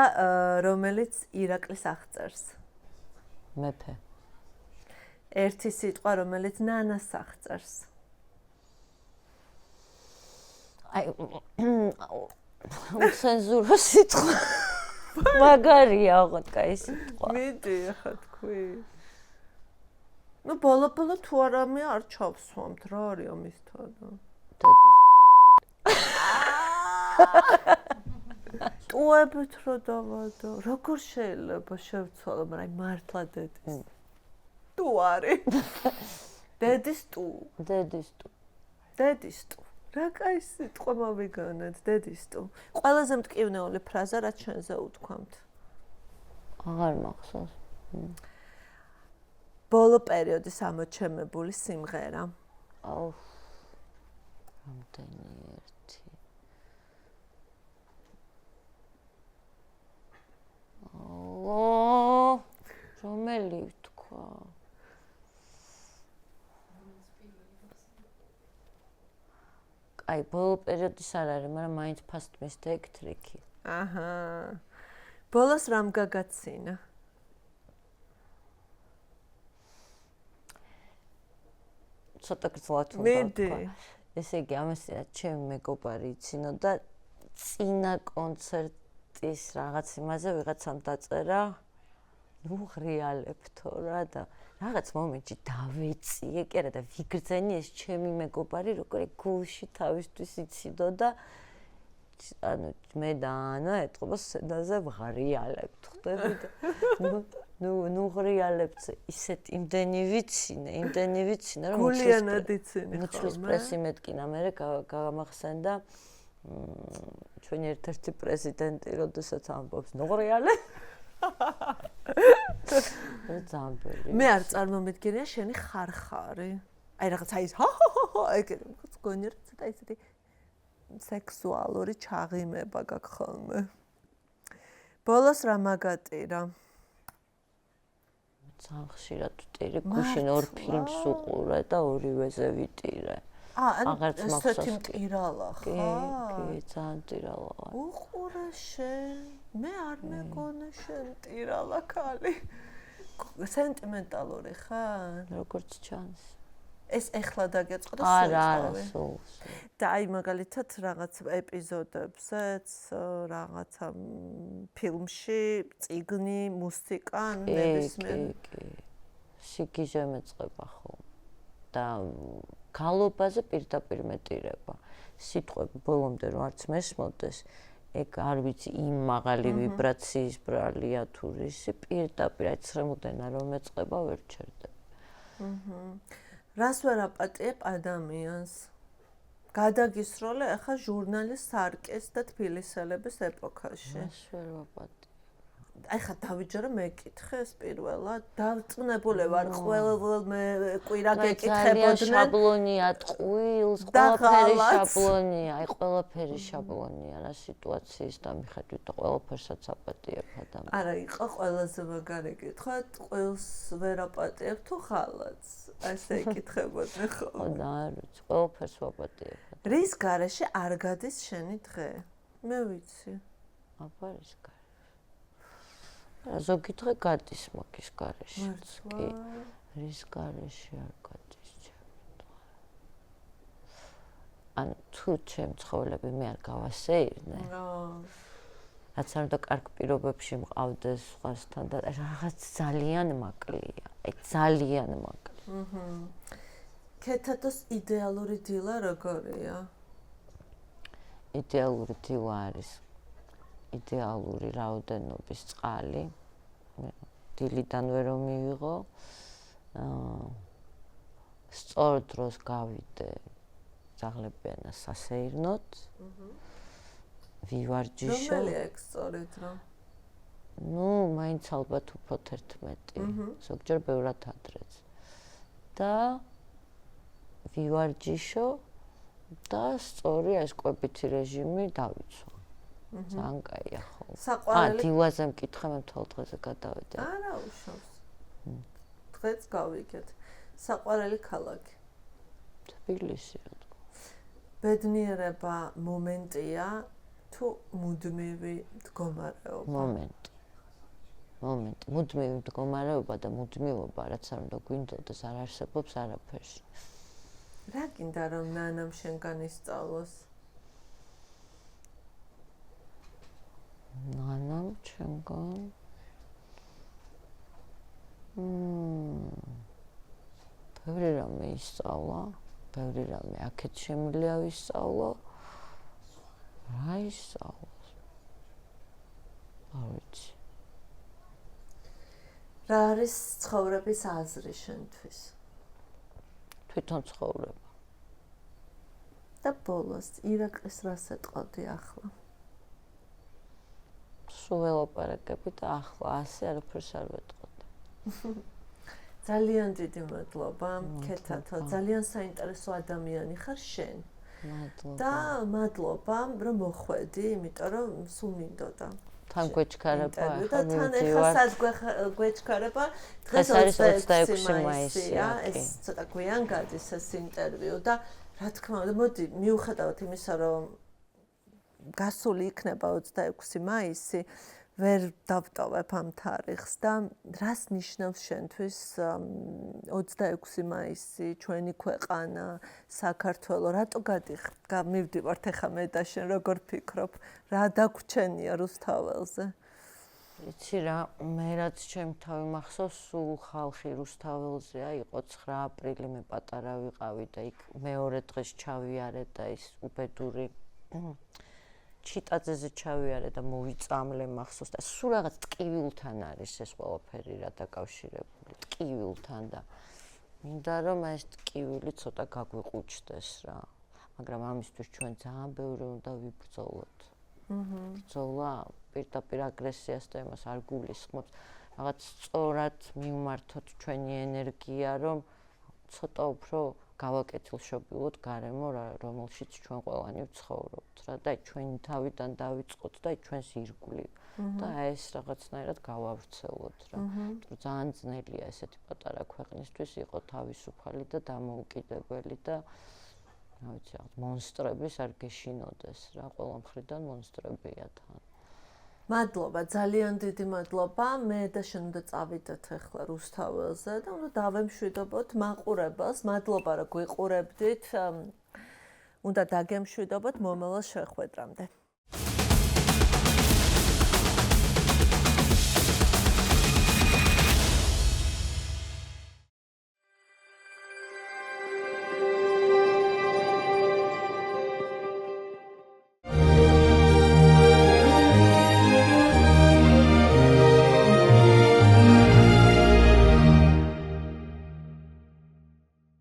რომელიც ირაკლის აღწერს. მეფე. ერთი სიტყვა, რომელიც ნანას აღწერს. აი ცენზურა სიტყვა. მაგარია აღოთკა ეს სიტყვა. მიდი ახლა თქვი. ნუ ბოლო თუ არამე არ ჩავსვამთ რა არის ამის თანა. ტუებით რო დავადო. როგორ შეიძლება შევცვალო, მაგრამ მართლა დედის. ტუ არის. დედის ტუ. დედის ტუ. დედის ტუ. რა კაი სიტყვა მოვიგონეთ, დედის ტუ. ყველაზე მტკივნეული ფრაზა რაც შენზე უთქვამთ. აღარ მახსოვს. ბოლო პერიოდის ამოჩემებული სიმღერა. აუ. რამდენი ერთი. აუ. რომელი ვთქვა? აი, ბოლო პერიოდის არ არის, მაგრამ მაინც ფასტ მისტეიქ ტრიკი. აჰა. ბოლოს რამ გაგაცინა? ცოტა გძლად უნდა მიდი. ესე იგი, ამასია ჩემი მეგობარი იცინო და წინა კონცერტის რაღაც იმაზე ვიღაცამ დაწერა, ნუ ღრიალებთო რა და რაღაც მომენტში დავეწიე, კი არა და ვიგრძენი ეს ჩემი მეგობარი, როგორ გულში თავისთვის იციდო და ანუ მე და ანა ეტყობა სცენაზე ვღრიალებთ, ხვდები და ნუღრიალებთ ისეთ იმდენი ვიცინე, რომ გულიანად იცინი მუცლის პრესი მეტკინა მე გამახსენდა ჩვენი ერთ-ერთი პრეზიდენტი, როდესაც ამბობს ნუღრიალე. ზამბელი. მე არ წარმომედგენია შენი ხარხარი. აი რაღაც აი ეგ გონიერ ცოტა ისეთი სექსუალური ჩაღიმება გაქვს ხოლმე. ბოლოს რა მაგატირა? ძალიან ხშირად ვტირი, გუშინ ორ ფილმს უყურე და ორივეზე ვიტირე. აღარც მახსოვს. ესეთი მტირალა ხარ? კი, ძალიან მტირალა ვარ. უყურე შენ, მე არ მეგონა შენ მტირალა ქალი. სენტიმენტალური ხარ? როგორც ჩანს. ეს ეხლა დაგეწყო და არა, სულ. და აი მაგალითად რაღაც ეპიზოდებზეც, რაღაცა ფილმში, წიგნი, მუსიკა, ნებისმიერ. კი. სიგიჟე მეწყება ხო. და გალობაზე პირდაპირ მეტირება. სიტყვები ბოლომდე რომ არც მესმოდეს, ეგ არ ვიცი იმ მაღალი ვიბრაციის ბრალია თუ რისი, პირდაპირ აი ცრემოდენა რომ მეწყება ვერ ჩერდება. რას ვერ აპატიებ ადამიანს? გადაგისროლე ახლა ჟურნალის სარკეს და თბილისელების ეპოქაში. რას ვერ ვაპატიებ? აი ხა დავიჯერო მეკითხეს პირველად, დავწუნებული ვარ ყოველ კვირა გეკითხებოდნენ. შაბლონია ტყუილს, ყველაფერი შაბლონია, აი ყველაფერი შაბლონია რა სიტუაციის და მიხედვით და ყველაფერსაც აპატიებ ადამიანს. არა, იყო ყველაზე მაგარი კითხვა, ტყუილს ვერ აპატიებ თუ ხალათს? ასე ეკითხებოდნენ ხოლმე. და არ ვიცი, ყველაფერს ვაპატიებ. რის გარეშე არ გადის შენი დღე? მე ვიცი. აბა რის გარეშე? ზოგი დღე გადის მაგის გარეშე. კი. რის გარეშე არ გადის ჩემი დღე. ან თუ ჩემ ცხოვრები მე არ გავასეირნე. რაც არ უნდა კარგ პირობებში მყავდეს სხვასთან და რაღაც ძალიან მაკლია. აი ძალიან მაკლია. ქეთათოს იდეალური დილა როგორია? იდეალური დილა არის იდეალური რაოდენობის წყალი. დილიდანვე რომ მივიღო, სწორ დროს გავიდე ძაღლებიანა სასეირნოთ. ვივარჯიშო. რომელია ეგ სწორი დრო? მაინც ალბათ უფრო 11. ზოგჯერ ბევრად ადრეც. და ვივარჯიშო და სწორი ეს კვებითი რეჟიმი დავიცვა. ძალიან კაია ხო. საყვარელი დილაზე მკითხე მე მთელ დღეზე გადავედი. არა უშავს. დღეც გავიგეთ. საყვარელი ქალაქი. თბილისი რა თქმა. ბედნიერება მომენტია თუ მუდმივი მდგომარეობა? მომენტი. მუდმივი მდგომარეობა და მუდმივობა რაც არ უნდა გვინდოდეს არ არსებობს არაფერში. რა გინდა რომ ნანამ შენგან ისწავლოს? ნანამ ჩემგან ბევრი რამე ისწავლა, ბევრი რამე აქეთ შემიძლია ვისწავლო. რა ისწავლოს? არ ვიცი. რა არის ცხოვრების აზრი შენთვის? თვითონ ცხოვრება. და ბოლოს ირაკლის რას ეტყოდი ახლა? სულ ველაპარაკები და ახლა ასე არაფერს არ ვეტყოდი. ძალიან დიდი მადლობა, ქეთათო, ძალიან საინტერესო ადამიანი ხარ შენ. მადლობა. და მადლობა, რომ მოხვედი, იმიტომ რომ სულ მინდოდა. თან გვეჩქარება და თან ეხლა სად გვეჩქარება? დღეს არის 26 მაისია. ეს ცოტა გვიან გადის ეს ინტერვიუ და რა თქმა უნდა, მოდი მიუხედავად იმისა, რომ გასული იქნება 26 მაისი, ვერ დავტოვებ ამ თარიღს და რას ნიშნავს შენთვის 26 მაისი, ჩვენი ქვეყანა, საქართველო, რატო გამივდივართ ახლა მე და შენ როგორ ფიქრობ, რა დაგვრჩენია რუსთაველზე? იცი რა, მე რაც ჩემ თავი მახსოვს, სულ ხალხი რუსთაველზეა, იყო 9 აპრილი, მე პატარა ვიყავი და იქ მეორე დღეს ჩავიარე და ის უბედური ჩიტაძეზე ჩავიარე და მოვიწამლე მახსოვს და სულ რაღაც ტკივილთან არის ეს ყველაფერი რა დაკავშირებული ტკივილთან და მინდა რომ ეს ტკივილი ცოტა გაგვიყუჩდეს რა მაგრამ ამისთვის ჩვენ ძალიან ბევრი უნდა ვიბრძოლოთ. ბრძოლა პირდაპირ აგრესიას და იმას არ გულისხმობს. რაღაც სწორად მივმართოთ ჩვენი ენერგია, რომ ცოტა უფრო გავაკეთილშობილოთ გარემო, რომელშიც ჩვენ ყველანი ვცხოვრობთ რა და ჩვენი თავიდან დავიწყოთ და ჩვენს ირგვლივ და ეს რაღაცნაირად გავავრცელოთ რა. იმიტომ ძალიან ძნელია ესეთი პატარა ქვეყნისთვის იყო თავისუფალი და დამოუკიდებელი და რა ვიცი, მონსტრების არ გეშინოდეს რა, ყველა მხრიდან მონსტრებია თან. მადლობა, ძალიან დიდი მადლობა. მე და შენ უნდა წავიდეთ ახლა რუსთაველზე და უნდა დავემშვიდობოთ მაყურებელს. მადლობა, რომ გვიყურებდით. უნდა დაგემშვიდობოთ მომავალ შეხვედრამდე.